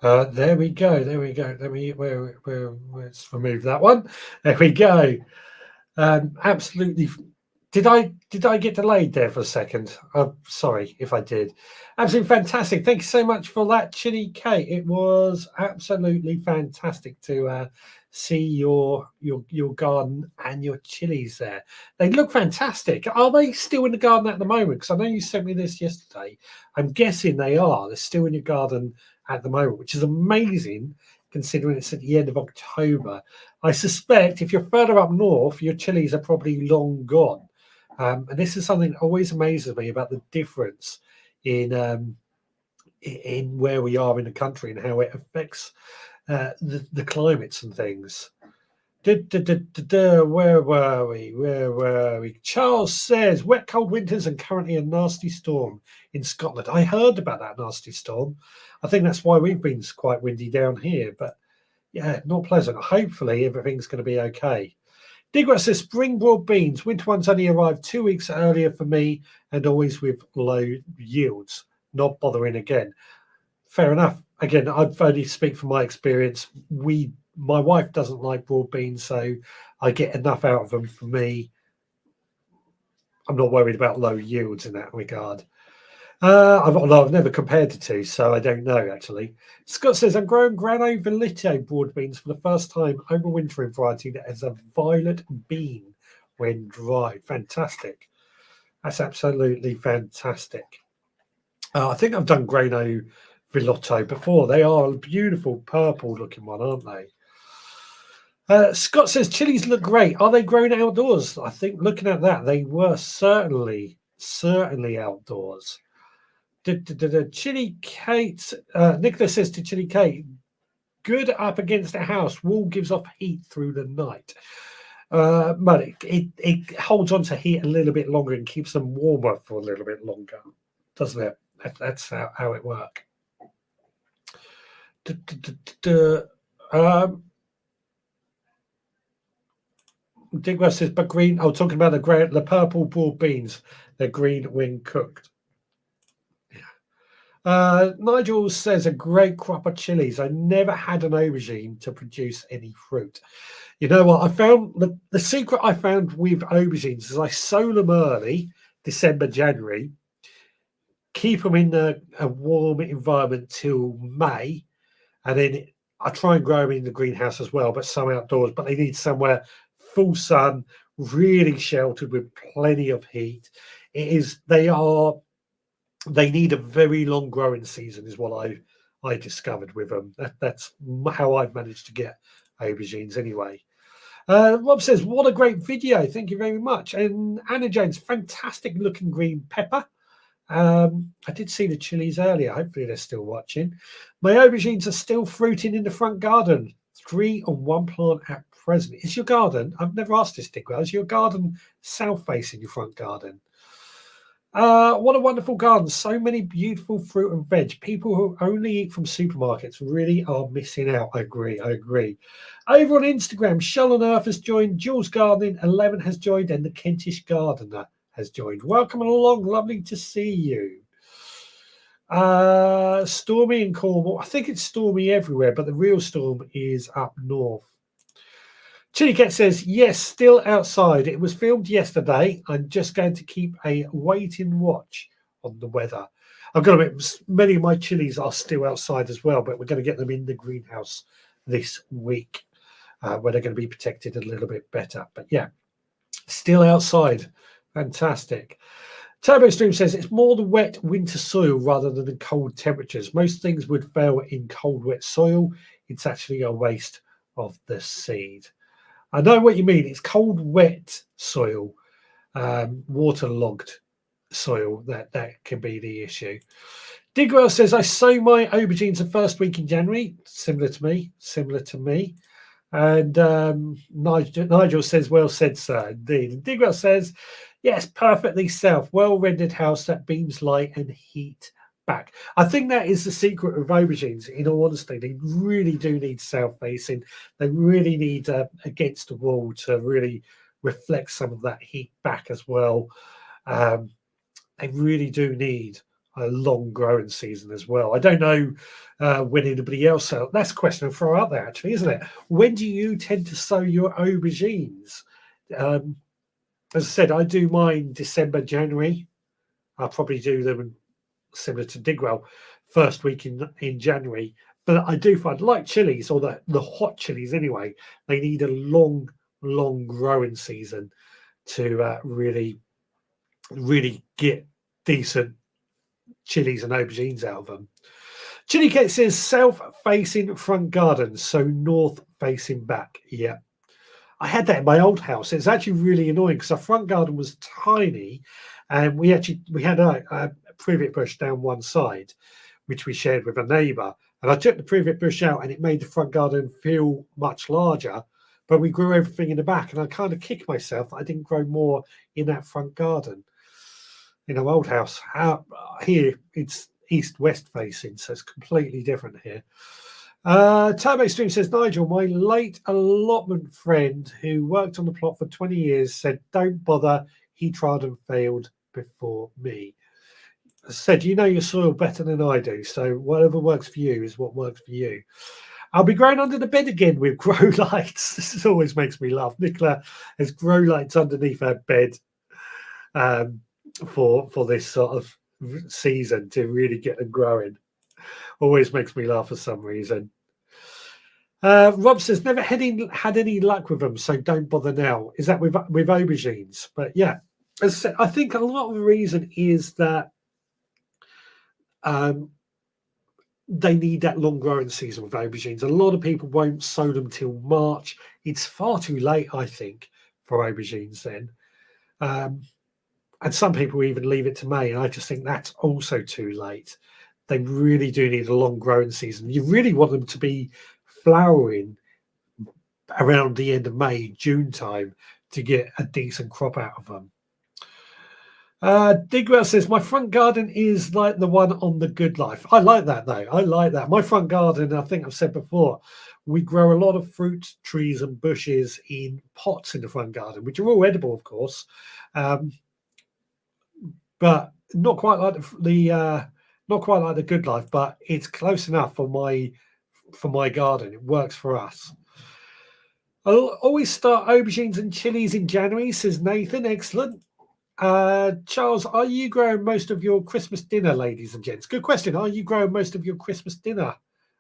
There we go. Let's remove that one. There we go. Absolutely. Did I get delayed there for a second? Sorry if I did. Absolutely fantastic. Thank you so much for that, Chili Kate. It was absolutely fantastic to see your garden and your chilies there. They look fantastic. Are they still in the garden at the moment? Because I know you sent me this yesterday. I'm guessing they are. They're still in your garden at the moment, which is amazing considering it's at the end of October. I suspect if you're further up north, your chilies are probably long gone. And this is something that always amazes me about the difference in where we are in the country and how it affects the climates and things. Where were we? Charles says, wet, cold winters and currently a nasty storm in Scotland. I heard about that nasty storm. I think that's why we've been quite windy down here. But yeah, not pleasant. Hopefully everything's going to be okay. Digwell says, spring broad beans. Winter ones only arrived 2 weeks earlier for me and always with low yields. Not bothering again. Fair enough. Again, I'd only speak from my experience. My wife doesn't like broad beans, so I get enough out of them for me. I'm not worried about low yields in that regard. I've never compared the two, so I don't know, actually. Scott says, I'm growing Grano Velito broad beans for the first time, overwintering variety that has a violet bean when dried. Fantastic. That's absolutely fantastic. I think I've done Grano Velito before. They are a beautiful purple-looking one, aren't they? Scott says, chilies look great. Are they grown outdoors? I think looking at that, they were certainly outdoors. Chili Kate, Nicholas says to Chili Kate, good up against a house. Wall gives off heat through the night. But it holds on to heat a little bit longer and keeps them warmer for a little bit longer, doesn't it? That's how it works. Digwell says, but green. Oh, talking about the purple broad beans. They're green when cooked. Nigel says a great crop of chilies. I never had an aubergine to produce any fruit. You know what? I found the secret I found with aubergines is I sow them early, December, January, keep them in a warm environment till May, and then I try and grow them in the greenhouse as well, but some outdoors. But they need somewhere full sun, really sheltered with plenty of heat. They need a very long growing season, is what I discovered with them. That's how I've managed to get aubergines anyway. Rob says, what a great video. Thank you very much. And Anna Jones, fantastic looking green pepper. I did see the chilies earlier. Hopefully they're still watching. My aubergines are still fruiting in the front garden. 3 on 1 plant at present. Is your garden, I've never asked this, Digwell, is your garden south facing your front garden? What a wonderful garden. So many beautiful fruit and veg. People who only eat from supermarkets really are missing out. I agree. Over on Instagram, Shell on Earth has joined, Jules Gardening 11 has joined, and the Kentish Gardener has joined. Welcome along. Lovely to see you. Stormy in Cornwall. I think it's stormy everywhere, but the real storm is up north. Chili Cat says, yes, still outside. It was filmed yesterday. I'm just going to keep a waiting watch on the weather. I've got to admit, many of my chilies are still outside as well, but we're going to get them in the greenhouse this week where they're going to be protected a little bit better. But yeah, still outside. Fantastic. Turbo Stream says, it's more the wet winter soil rather than the cold temperatures. Most things would fail in cold, wet soil. It's actually a waste of the seed. I know what you mean. It's cold, wet soil, waterlogged soil. That can be the issue. Digwell says, I sow my aubergines the first week in January. Similar to me. And Nigel says, well said, sir. Indeed. And Digwell says, yes, perfectly south. Well-rendered house that beams light and heat back. I think that is the secret of aubergines. In all honesty, they really do need south facing. They really need against the wall to really reflect some of that heat back as well. They really do need a long growing season as well. I don't know when anybody else. That's a question to throw out there, actually, isn't it? When do you tend to sow your aubergines? As I said, I do mine December, January. I'll probably do them similar to Digwell, first week in January. But I do find, like chilies, or the hot chilies anyway, they need a long growing season to really get decent chilies and aubergines out of them. Chili Cat says south-facing front garden, so north-facing back. Yeah. I had that in my old house. It's actually really annoying because our front garden was tiny, and we had a privet bush down one side, which we shared with a neighbour. And I took the privet bush out, and it made the front garden feel much larger. But we grew everything in the back, and I kind of kicked myself that I didn't grow more in that front garden. In our old house, here it's east-west facing, so it's completely different here. Turbo Stream says, Nigel, my late allotment friend who worked on the plot for 20 years said, don't bother, he tried and failed before me. I said, you know your soil better than I do, so whatever works for you is what works for you. I'll be growing under the bed again with grow lights. This always makes me laugh. Nicola has grow lights underneath her bed for this sort of season to really get them growing. Always makes me laugh for some reason. Rob says, never had any luck with them, so don't bother now. Is that with aubergines? But yeah, as I said, I think a lot of the reason is that they need that long growing season with aubergines. A lot of people won't sow them till March. It's far too late, I think, for aubergines then. And some people even leave it to May, and I just think that's also too late. They really do need a long growing season. You really want them to be flowering around the end of May, June time to get a decent crop out of them. Digwell says, my front garden is like the one on The Good Life. I like that, though. I like that. My front garden, I think I've said before, we grow a lot of fruit trees and bushes in pots in the front garden, which are all edible, of course, but not quite like not quite like The Good Life. But it's close enough for my garden. It works for us. I'll always start aubergines and chilies in January, says Nathan. Excellent. Charles, are you growing most of your Christmas dinner, ladies and gents? Good question. Are you growing most of your Christmas dinner?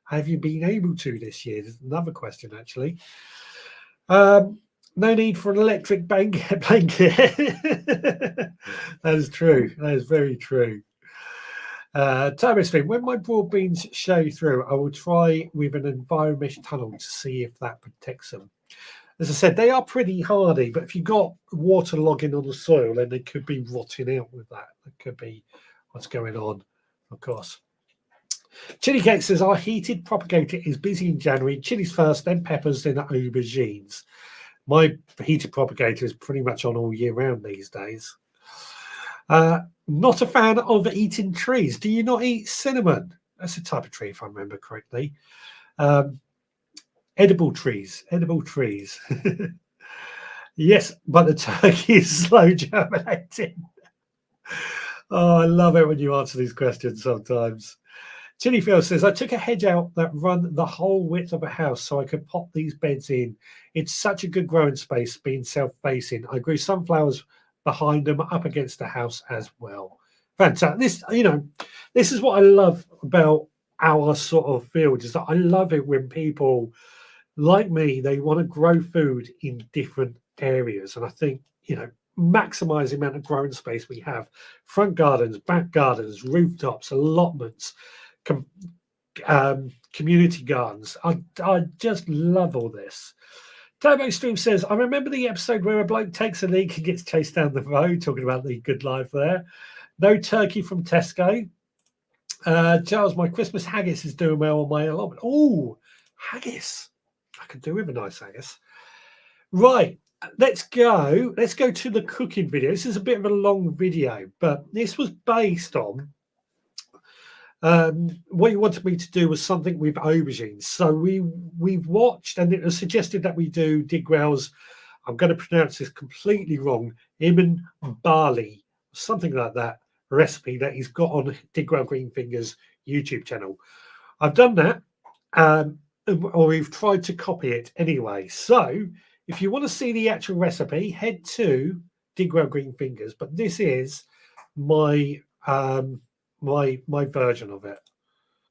Have you been able to this year? There's another question, actually. No need for an electric blanket. That is true. That is very true. Turbo Stream, when my broad beans show through, I will try with an enviromesh tunnel to see if that protects them. As I said, they are pretty hardy, but if you've got water logging on the soil, then they could be rotting out with that. That could be what's going on, of course. Chili Cake says, our heated propagator is busy in January. Chilies first, then peppers, then aubergines. My heated propagator is pretty much on all year round these days. Not a fan of eating trees. Do you not eat cinnamon? That's a type of tree, if I remember correctly. Edible trees. Yes, but the turkey is slow germinating. Oh, I love it when you answer these questions sometimes. Chili Phil says, I took a hedge out that run the whole width of a house so I could pop these beds in. It's such a good growing space being self-facing. I grew sunflowers behind them up against the house as well. Fantastic. This is what I love about our sort of field, is that I love it when people like me, they want to grow food in different areas. And I think, maximize the amount of growing space we have. Front gardens, back gardens, rooftops, allotments, community gardens. I just love all this. Turbo Stream says, I remember the episode where a bloke takes a leak and gets chased down the road, talking about the good life there. No turkey from Tesco. Charles, my Christmas haggis is doing well on my allotment. Oh, haggis. I could do with a nice haggis. Right, let's go to the cooking video. This is a bit of a long video, but this was based on what you wanted me to do was something with aubergines. So we've watched, and it was suggested that we do Digwell's, I'm going to pronounce this completely wrong, Iman barley, something like that, recipe that he's got on Digwell Greenfingers YouTube channel. I've done that. Or we've tried to copy it anyway. So if you want to see the actual recipe, head to Digwell Greenfingers. But this is my my version of it.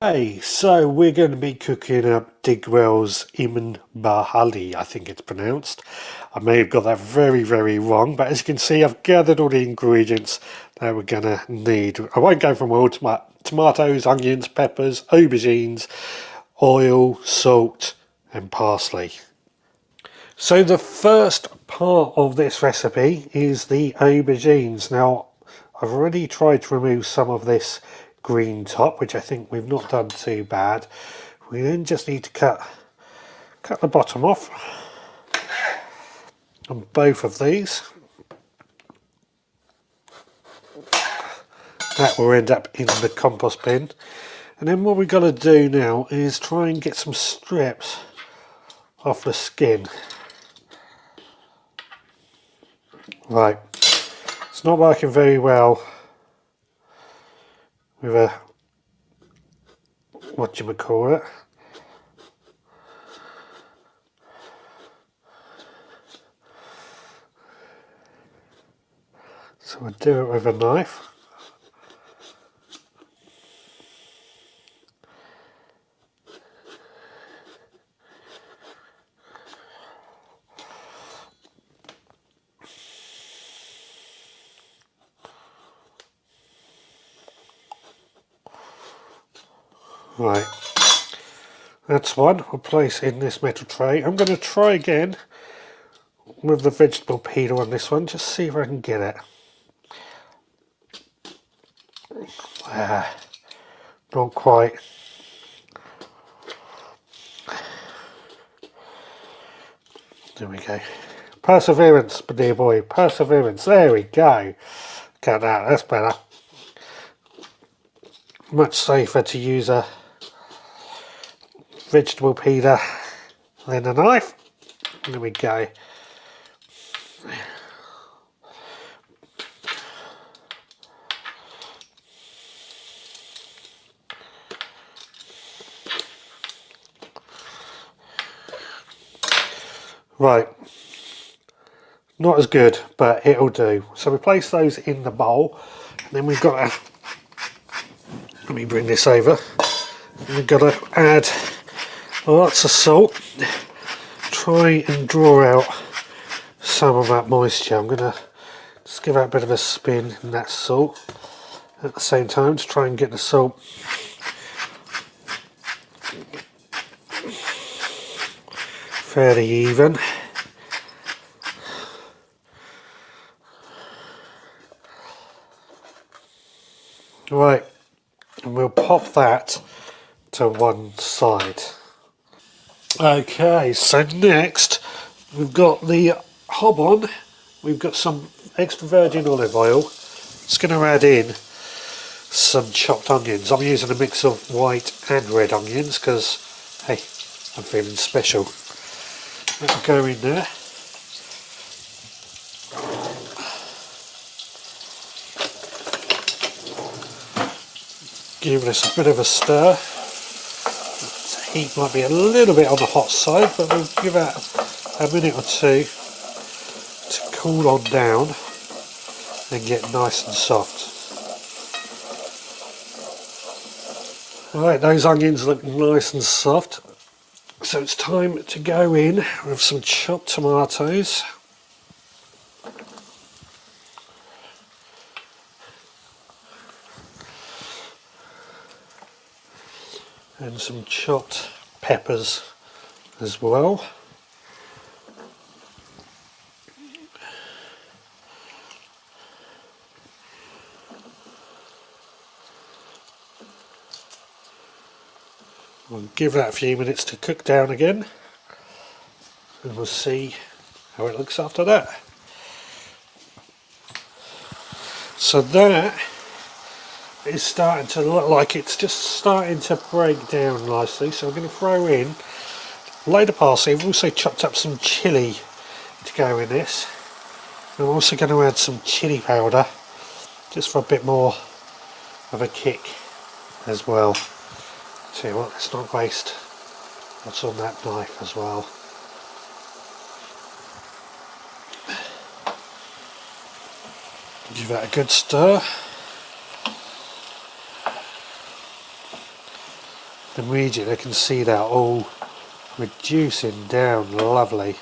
Hey, so we're going to be cooking up Digwell's Iman Barhali, I think it's pronounced. I may have got that very, very wrong, but as you can see, I've gathered all the ingredients that we're going to need. I won't go from all tomatoes, onions, peppers, aubergines, oil, salt and parsley. So the first part of this recipe is the aubergines. Now I've already tried to remove some of this green top, which I think we've not done too bad. We then just need to cut the bottom off on both of these. That will end up in the compost bin. And then what we've got to do now is try and get some strips off the skin. Right, it's not working very well with a, whatchamacallit. So we'll do it with a knife. Right, that's one. We'll place in this metal tray. I'm going to try again with the vegetable peeler on this one, just see if I can get it. Not quite. There we go. Perseverance, my dear boy. Perseverance. There we go. Look at that. That's better. Much safer to use a vegetable peeler than a knife. There we go. Right, not as good, but it'll do. So we place those in the bowl, and then we've got to, let me bring this over, we've got to add lots of salt, try and draw out some of that moisture. I'm going to just give that a bit of a spin in that salt at the same time to try and get the salt fairly even. Right, and we'll pop that to one side. Okay, so next we've got the hob on. We've got some extra virgin olive oil. Just going to add in some chopped onions. I'm using a mix of white and red onions because, hey, I'm feeling special. That'll go in there. Give this a bit of a stir. The heat might be a little bit on the hot side, but we'll give that a minute or two to cool on down and get nice and soft. Right, those onions look nice and soft, so it's time to go in with some chopped tomatoes. And some chopped peppers as well. We'll give that a few minutes to cook down again, and we'll see how it looks after that. So that is starting to look like it's just starting to break down nicely, so I'm going to throw in a load of parsley. I've also chopped up some chilli to go in this. I'm also going to add some chilli powder just for a bit more of a kick as well. Tell you what, let's not waste what's on that knife as well. Give that a good stir. Immediately I can see that all reducing down lovely.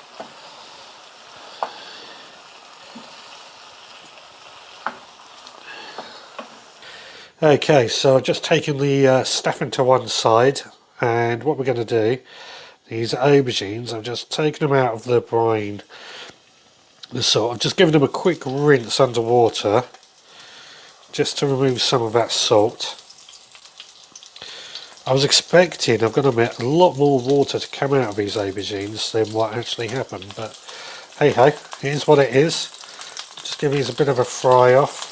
Okay, so I've just taken the stuffing to one side, and what we're going to do, these aubergines, I've just taken them out of the brine, the salt. I've just given them a quick rinse under water, just to remove some of that salt. I was expecting, I've got to admit, a lot more water to come out of these aubergines than what actually happened, but hey ho, it is what it is. Just give these a bit of a fry off.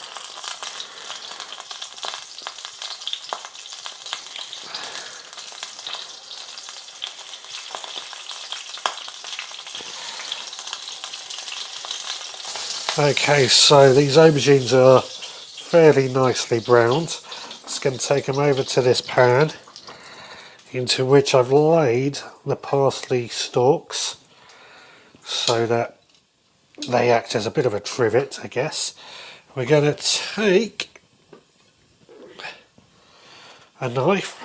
Okay, so these aubergines are fairly nicely browned. Just going to take them over to this pan, into which I've laid the parsley stalks so that they act as a bit of a trivet, I guess. We're going to take a knife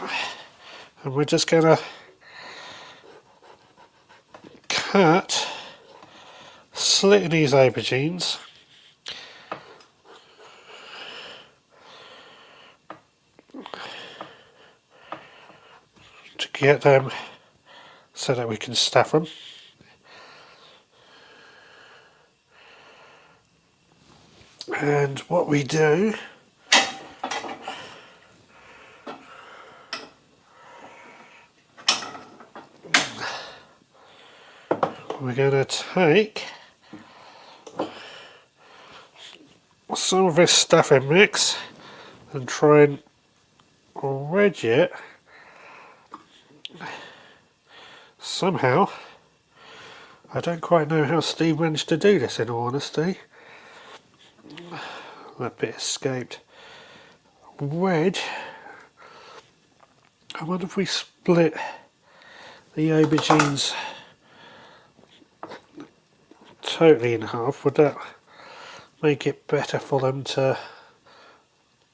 and we're just going to cut, slit in these aubergines. To get them so that we can stuff them. And what we do, we're going to take some of this stuffing mix and try and wedge it somehow. I don't quite know how Steve managed to do this, in all honesty. That bit escaped. Wedge. I wonder if we split the aubergines totally in half, would that make it better for them to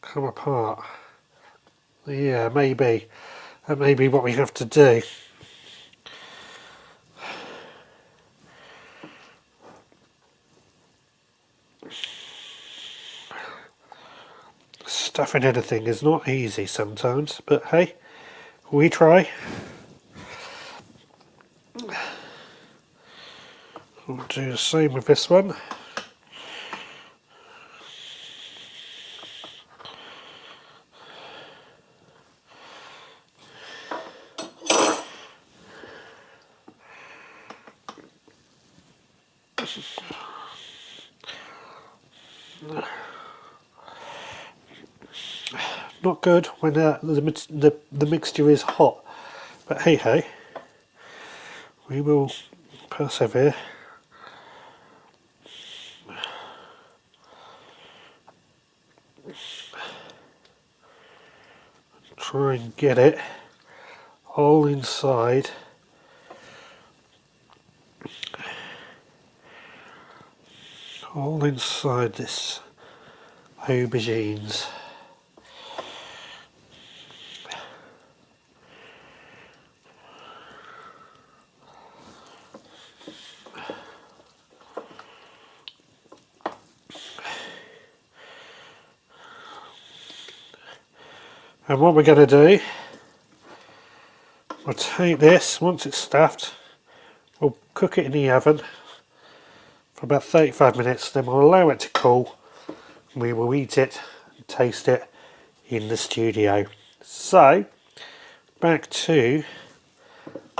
come apart? Yeah, maybe. That may be what we have to do. Stuffing anything is not easy sometimes, but hey, we try. We'll do the same with this one. Not good when the mixture is hot, but hey hey, we will persevere. Try and get it all inside. All inside this aubergines. And what we're going to do, we'll take this, once it's stuffed, we'll cook it in the oven for about 35 minutes, then we'll allow it to cool, and we will eat it and taste it in the studio. So, back to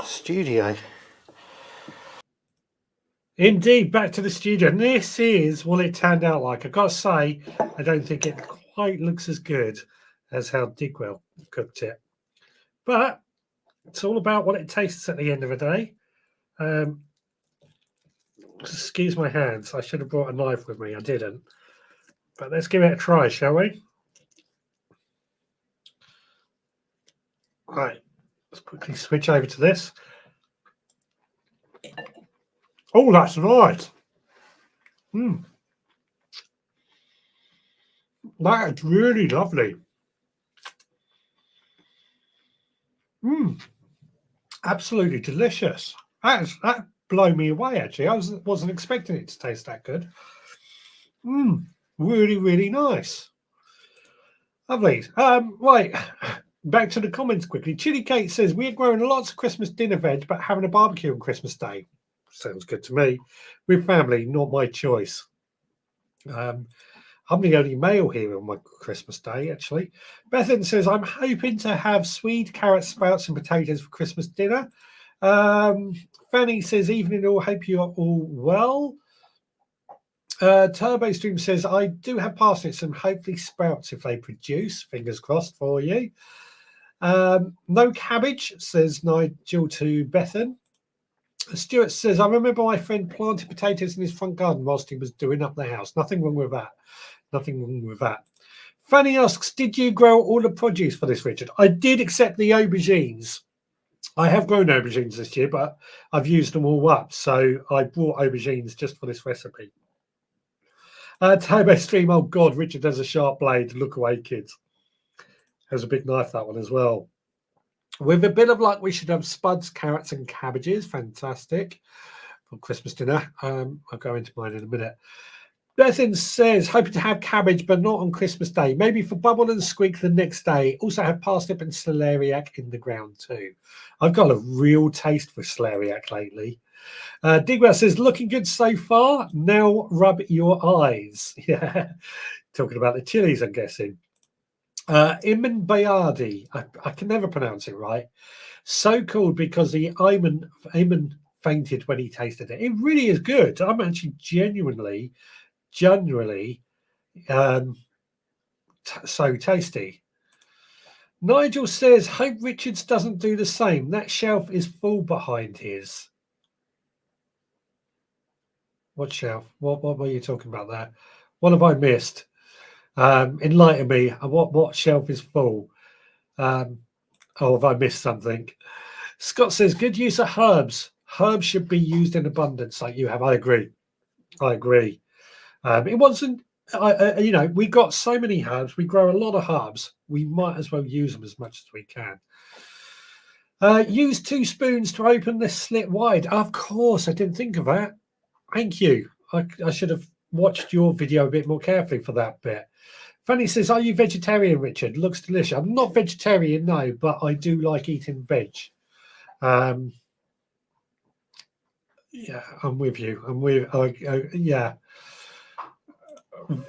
studio. Indeed, back to the studio. And this is what it turned out like. I've got to say, I don't think it quite looks as good as how Digwell cooked it. But it's all about what it tastes at the end of the day. Excuse my hands. I should have brought a knife with me. I didn't. But let's give it a try, shall we? Right. Let's quickly switch over to this. Oh, that's nice. That is really lovely. Absolutely delicious. That blew me away, actually. I wasn't expecting it to taste that good. Really, really nice. Lovely. Right, back to the comments quickly. Chili Kate says, we're growing lots of Christmas dinner veg, but having a barbecue on Christmas Day. Sounds good to me. With family, not my choice. I'm the only male here on my Christmas Day, actually. Bethan says, I'm hoping to have swede, carrots, sprouts and potatoes for Christmas dinner. Fanny says, evening all, hope you are all well. Turbo Stream says, I do have parsnips and hopefully sprouts if they produce. Fingers crossed for you. No cabbage, says Nigel to Bethan. Stuart says, I remember my friend planted potatoes in his front garden whilst he was doing up the house. Nothing wrong with that. Nothing wrong with that. Fanny asks, did you grow all the produce for this, Richard? I did, except the aubergines. I have grown aubergines this year, but I've used them all up. So I brought aubergines just for this recipe. Turbo Stream, oh God, Richard has a sharp blade. Look away, kids. Has a big knife, that one as well. With a bit of luck, we should have spuds, carrots and cabbages. Fantastic. For Christmas dinner. I'll go into mine in a minute. Bethan says, hoping to have cabbage, but not on Christmas Day. Maybe for Bubble and Squeak the next day. Also have parsnip and celeriac in the ground too. I've got a real taste for celeriac lately. Digwell says, looking good so far. Now rub your eyes. Yeah. Talking about the chilies, I'm guessing. Iman Bayadi. I can never pronounce it right. So called because the Ayman fainted when he tasted it. It really is good. I'm actually genuinely so tasty. Nigel says, hope Richards doesn't do the same. That shelf is full behind his. What shelf? What were you talking about there? What have I missed? Enlighten me. What shelf is full? Oh, have I missed something? Scott says, good use of herbs. Herbs should be used in abundance like you have. I agree. It wasn't, we got so many herbs. We grow a lot of herbs. We might as well use them as much as we can. Use 2 spoons to open this slit wide. Of course, I didn't think of that. Thank you. I should have watched your video a bit more carefully for that bit. Fanny says, are you vegetarian, Richard? Looks delicious. I'm not vegetarian, no, but I do like eating veg. Yeah, I'm with you. Yeah.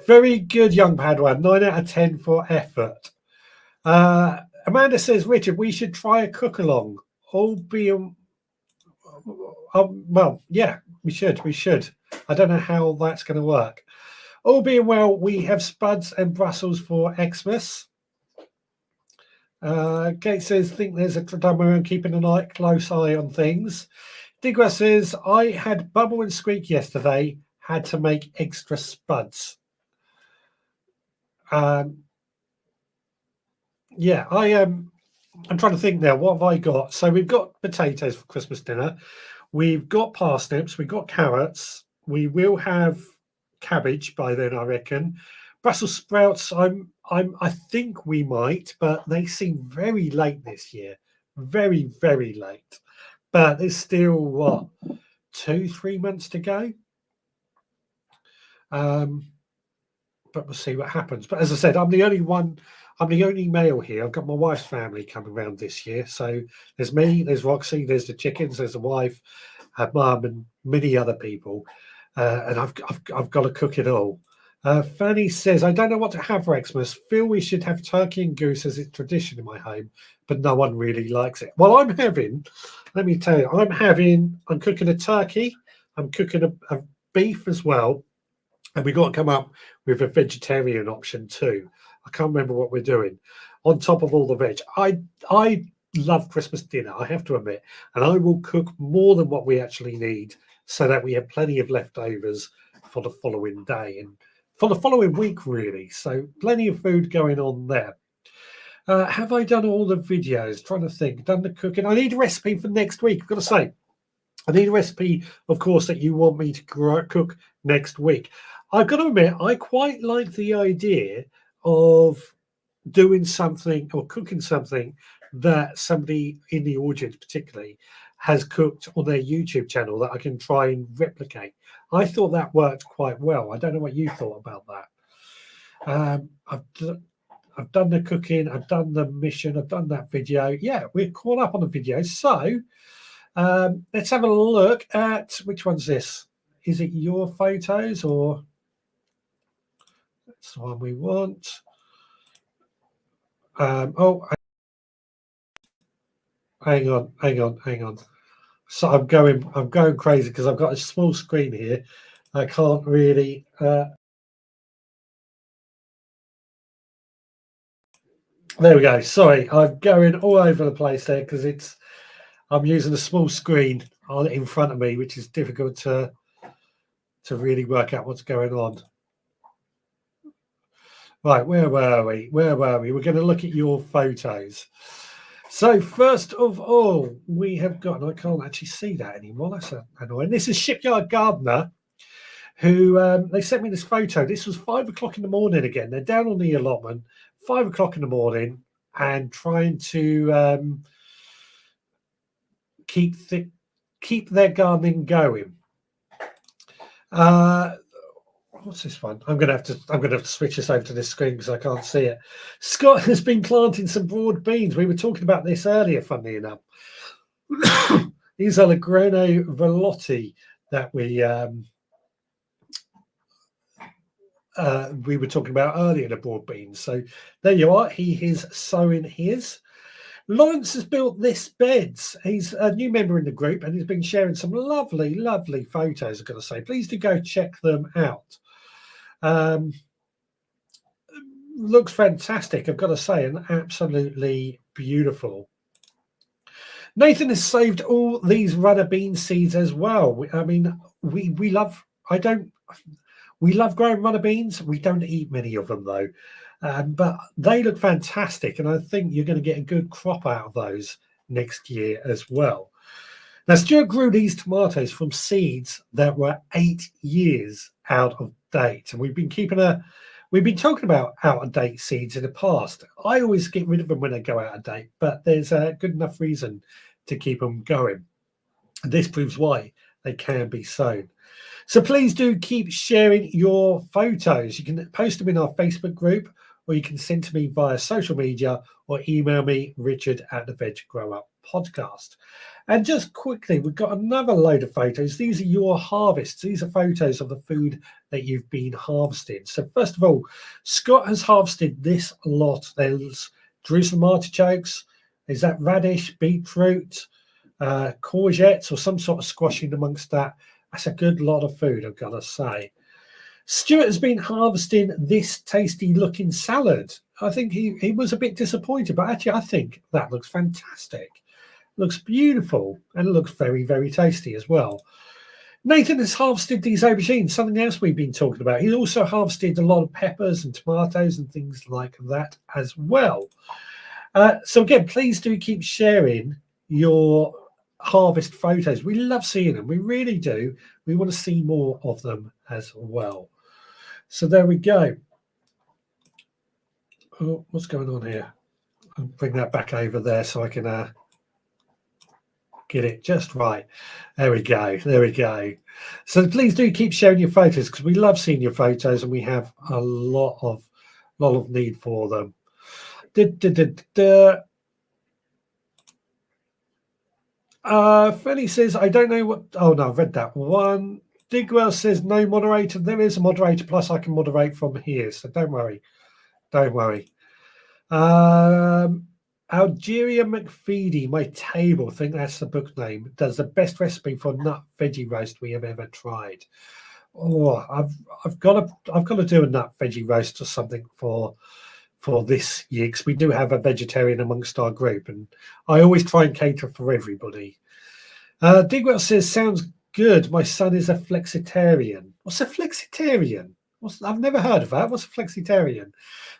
Very good, young Padawan. 9 out of 10 for effort. Amanda says, Richard, we should try a cook along. Well, yeah, we should. I don't know how that's going to work. All being well, we have spuds and Brussels for Xmas. Kate says, think there's a dilemma and keeping a close eye on things. Digra says, I had Bubble and Squeak yesterday, had to make extra spuds. Yeah, I'm trying to think now. What have I got? So we've got potatoes for Christmas dinner. We've got parsnips. We've got carrots. We will have cabbage by then, I reckon. Brussels sprouts. I think we might, but they seem very late this year. Very, very late. But there's still what, 2-3 months to go. But we'll see what happens. But as I said, I'm the only male here. I've got my wife's family coming around this year. So there's me, there's Roxy, there's the chickens, there's the wife, her mum, and many other people. And I've got to cook it all. Fanny says, I don't know what to have for Xmas. Feel we should have turkey and goose as it's tradition in my home, but no one really likes it. Well, let me tell you, I'm cooking a turkey. I'm cooking a beef as well. And we've got to come up with a vegetarian option too. I can't remember what we're doing. On top of all the veg. I love Christmas dinner, I have to admit. And I will cook more than what we actually need so that we have plenty of leftovers for the following day and for the following week, really. So plenty of food going on there. Have I done all the videos? Trying to think. Done the cooking. I need a recipe for next week. I've got to say. I need a recipe, of course, that you want me to cook next week. I've got to admit, I quite like the idea of doing something or cooking something that somebody in the audience particularly has cooked on their YouTube channel that I can try and replicate. I thought that worked quite well. I don't know what you thought about that. I've done the cooking, I've done the mission, I've done that video. Yeah, we're caught up on the video. So let's have a look at, which one's this? Is it your photos or that's the one we want? Hang on. So I'm going crazy because I've got a small screen here. I can't really. There we go. Sorry, I'm going all over the place there because I'm using a small screen in front of me, which is difficult to really work out what's going on. Right, where were we? We're going to look at your photos. So first of all, we have got, and I can't actually see that anymore. That's annoying. This is Shipyard Gardener, who they sent me this photo. This was 5 o'clock in the morning again. They're down on the allotment, 5 o'clock in the morning, and trying to keep their gardening going. What's this one? I'm gonna have to switch this over to this screen because I can't see it. Scott has been planting some broad beans. We were talking about this earlier, funnily enough. These are the Grano Velotti that we were talking about earlier, the broad beans. So there you are. He is sowing his. Lawrence has built this beds. He's a new member in the group and he's been sharing some lovely, lovely photos, I've got to say. Please do go check them out. Looks fantastic, I've got to say, and absolutely beautiful. Nathan has saved all these runner bean seeds as well. We love growing runner beans. We don't eat many of them though. But they look fantastic, and I think you're going to get a good crop out of those next year as well. Now, Stuart grew these tomatoes from seeds that were 8 years out of date, and we've been talking about out of date seeds in the past. I always get rid of them when they go out of date, but there's a good enough reason to keep them going. And this proves why they can be sown. So please do keep sharing your photos. You can post them in our Facebook group, or you can send to me via social media or email me, Richard at the Veg Grow Up Podcast. And just quickly, we've got another load of photos. These are your harvests. These are photos of the food that you've been harvesting. So first of all, Scott has harvested this lot. There's Jerusalem artichokes. Is that radish, beetroot, courgettes, or some sort of squashing amongst that? That's a good lot of food, I've got to say. Stuart has been harvesting this tasty looking salad. I think he was a bit disappointed, but actually I think that looks fantastic. Looks beautiful, and it looks very, very tasty as well. Nathan has harvested these aubergines, something else we've been talking about. He's also harvested a lot of peppers and tomatoes and things like that as well. So again, please do keep sharing your harvest photos. We love seeing them. We really do. We want to see more of them as well. So there we go. Oh, what's going on here? I'll bring that back over there so I can get it just right. There we go. There we go. So please do keep sharing your photos, because we love seeing your photos and we have a lot of need for them. Fanny says, I don't know what. Oh no, I've read that one. Digwell says no moderator. There is a moderator, plus I can moderate from here, so don't worry. Don't worry. Algeria McFeedy, My Table, I think that's the book name, does the best recipe for nut veggie roast we have ever tried. Oh, I've got to do a nut veggie roast or something for this year, because we do have a vegetarian amongst our group, and I always try and cater for everybody. Digwell says, sounds good. My son is a flexitarian. What's a flexitarian? I've never heard of that. What's a flexitarian?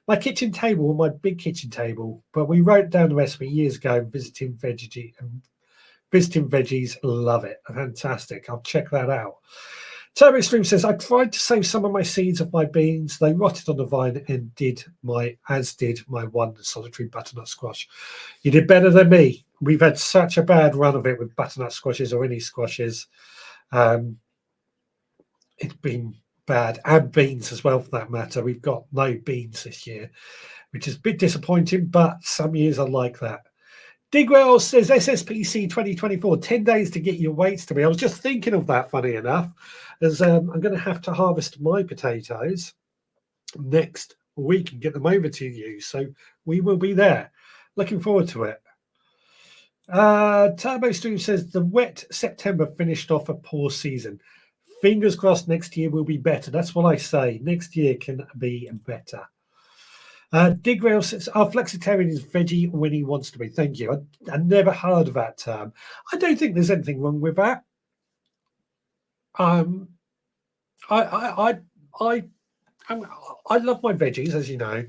My kitchen table, my big kitchen table, but we wrote down the recipe years ago, visiting veggies, love it. Fantastic. I'll check that out. Turbo Extreme says, I tried to save some of my seeds of my beans. They rotted on the vine and as did my one solitary butternut squash. You did better than me. We've had such a bad run of it with butternut squashes or any squashes. It's been bad, and beans as well for that matter. We've got no beans this year, which is a bit disappointing, but some years are like that. Digwell says, SSPC 2024, 10 days to get your weights to me. I was just thinking of that, funny enough, as I'm going to have to harvest my potatoes next week and get them over to you. So we will be there. Looking forward to it. Turbo Stream says, the wet September finished off a poor season. Fingers crossed next year will be better. That's what I say. Next year can be better. Digwell says, our flexitarian is veggie when he wants to be. Thank you. I never heard of that term. I don't think there's anything wrong with that. I love my veggies, as you know.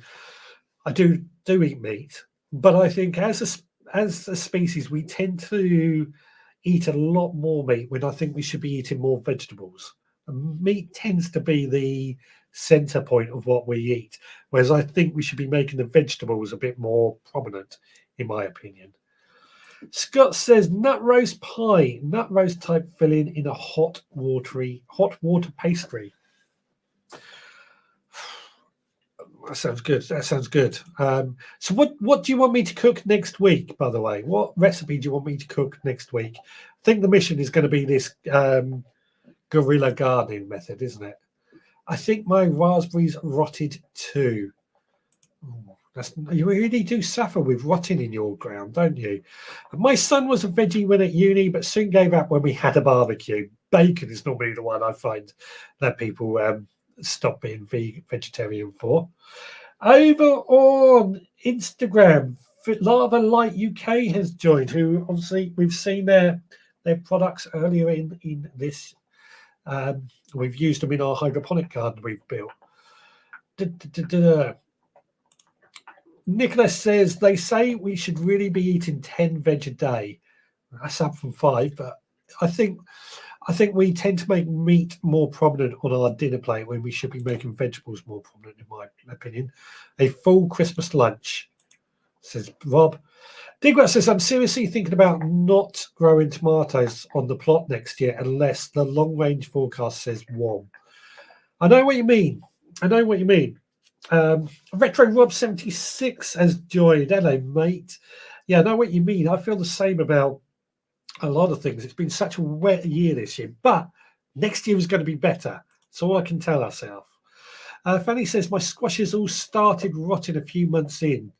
I do eat meat, but I think as a species, we tend to eat a lot more meat when I think we should be eating more vegetables. Meat tends to be the center point of what we eat, whereas I think we should be making the vegetables a bit more prominent, in my opinion. Scott says, nut roast pie, nut roast type filling in a hot water pastry. That sounds good. That sounds good. So what do you want me to cook next week, by the way? What recipe do you want me to cook next week? I think the mission is going to be this guerrilla gardening method, isn't it? I think my raspberries rotted too. You really do suffer with rotting in your ground, don't you? My son was a veggie when at uni, but soon gave up when we had a barbecue. Bacon is normally the one I find that people stop being vegetarian for. Over on Instagram, Lava Light UK has joined, who obviously we've seen their products earlier in this. We've used them in our hydroponic garden we've built. Nicholas says they say we should really be eating 10 veg a day. That's up from 5, but I think we tend to make meat more prominent on our dinner plate when we should be making vegetables more prominent, in my opinion. A full Christmas lunch, says Rob. Digwell says, I'm seriously thinking about not growing tomatoes on the plot next year unless the long-range forecast says warm. I know what you mean. Retro Rob 76 has joined. Hello, mate. Yeah, I know what you mean. I feel the same about a lot of things. It's been such a wet year this year, but next year is going to be better. That's all I can tell ourselves. Fanny says, my squashes all started rotting a few months in.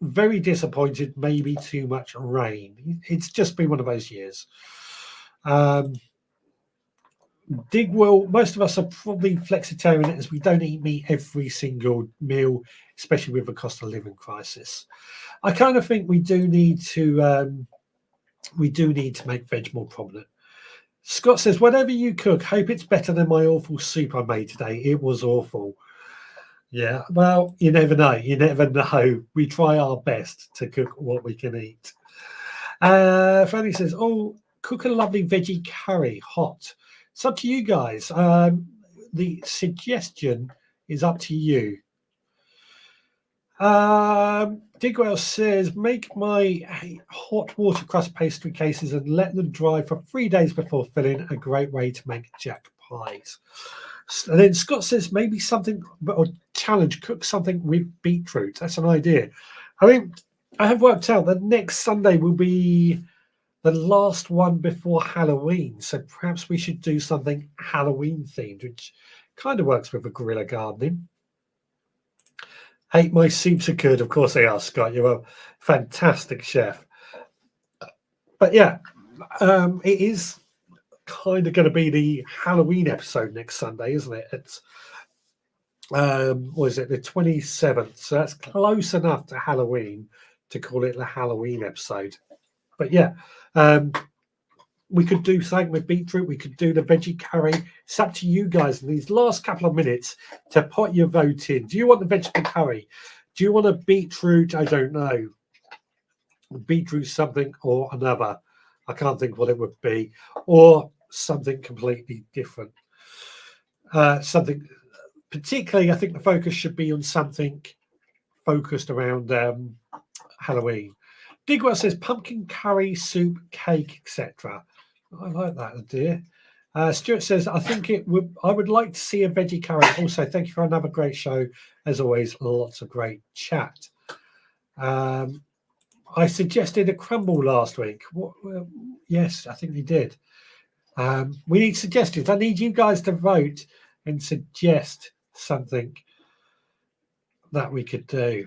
Very disappointed, maybe too much rain. It's just been one of those years. Digwell, most of us are probably flexitarian as we don't eat meat every single meal, especially with the cost of living crisis. I kind of think we do need to make veg more prominent. Scott says, whatever you cook, hope it's better than my awful soup I made today. It was awful. Yeah, well, you never know. You never know. We try our best to cook what we can eat. Fanny says, oh, cook a lovely veggie curry, hot. It's up to you guys. The suggestion is up to you. Digwell says, make my hot water crust pastry cases and let them dry for 3 days before filling. A great way to make jack pies. And then Scott says, maybe something, or challenge, cook something with beetroot. That's an idea. I mean, I have worked out that next Sunday will be the last one before Halloween. So perhaps we should do something Halloween themed, which kind of works with the guerrilla gardening. Hate my soups are good. Of course they are, Scott. You're a fantastic chef. But yeah, it is kind of going to be the Halloween episode next Sunday, isn't it? It's what is it, the 27th? So that's close enough to Halloween to call it the Halloween episode. But yeah, we could do something with beetroot. We could do the veggie curry. It's up to you guys in these last couple of minutes to put your vote in. Do you want the vegetable curry? Do you want a beetroot? I don't know. Beetroot something or another. I can't think what it would be. Or something completely different. Something particularly, I think the focus should be on something focused around Halloween. Digwell says pumpkin curry, soup, cake, etc. I like that idea. Stuart says, I would like to see a veggie curry. Also, thank you for another great show. As always, lots of great chat. I suggested a crumble last week. Yes, I think we did. We need suggestions. I need you guys to vote and suggest something that we could do.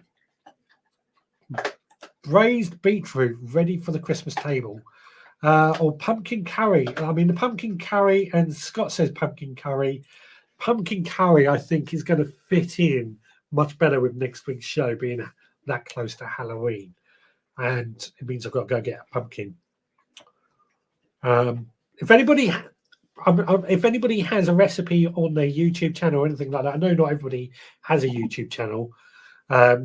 Braised beetroot ready for the Christmas table. Or pumpkin curry. I mean, the pumpkin curry, and Scott says pumpkin curry. Pumpkin curry, I think, is going to fit in much better with next week's show being that close to Halloween. And it means I've got to go get a pumpkin. If anybody has a recipe on their YouTube channel or anything like that, I know not everybody has a YouTube channel, but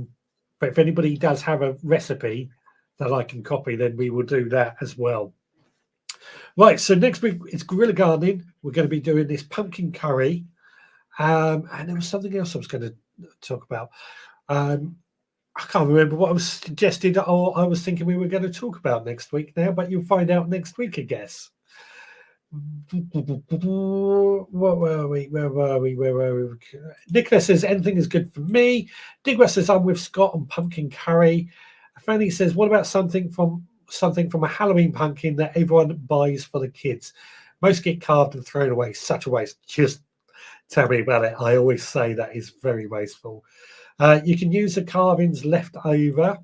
if anybody does have a recipe that I can copy, then we will do that as well. Right, so next week it's guerrilla gardening. We're going to be doing this pumpkin curry, and there was something else I was going to talk about. I can't remember what I was suggested or I was thinking we were going to talk about next week now, but you'll find out next week, I guess. What were we? Where were we? Nicholas says anything is good for me. Digwell says I'm with Scott on pumpkin curry. Fanny says, what about something from a Halloween pumpkin that everyone buys for the kids? Most get carved and thrown away. Such a waste. Just tell me about it. I always say that is very wasteful. You can use the carvings left over.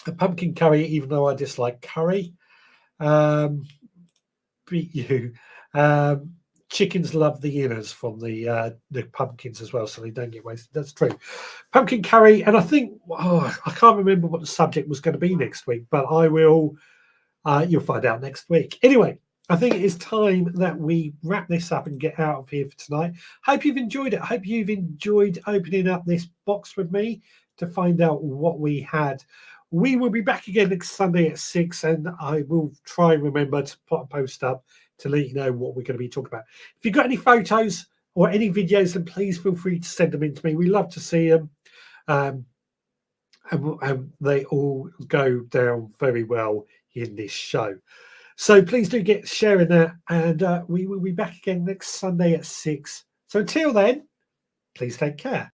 A pumpkin curry, even though I dislike curry. Beat you. Chickens love the inners from the pumpkins as well, so they don't get wasted. That's true. Pumpkin curry, and I think I can't remember what the subject was going to be next week, but I will. You'll find out next week. Anyway, I think it is time that we wrap this up and get out of here for tonight. Hope you've enjoyed it. Hope you've enjoyed opening up this box with me to find out what we had. We will be back again next Sunday at 6, and I will try and remember to put a post up to let you know what we're going to be talking about. If you've got any photos or any videos, then please feel free to send them in to me. We love to see them. And they all go down very well in this show. So please do get sharing that, and we will be back again next Sunday at 6. So until then, please take care.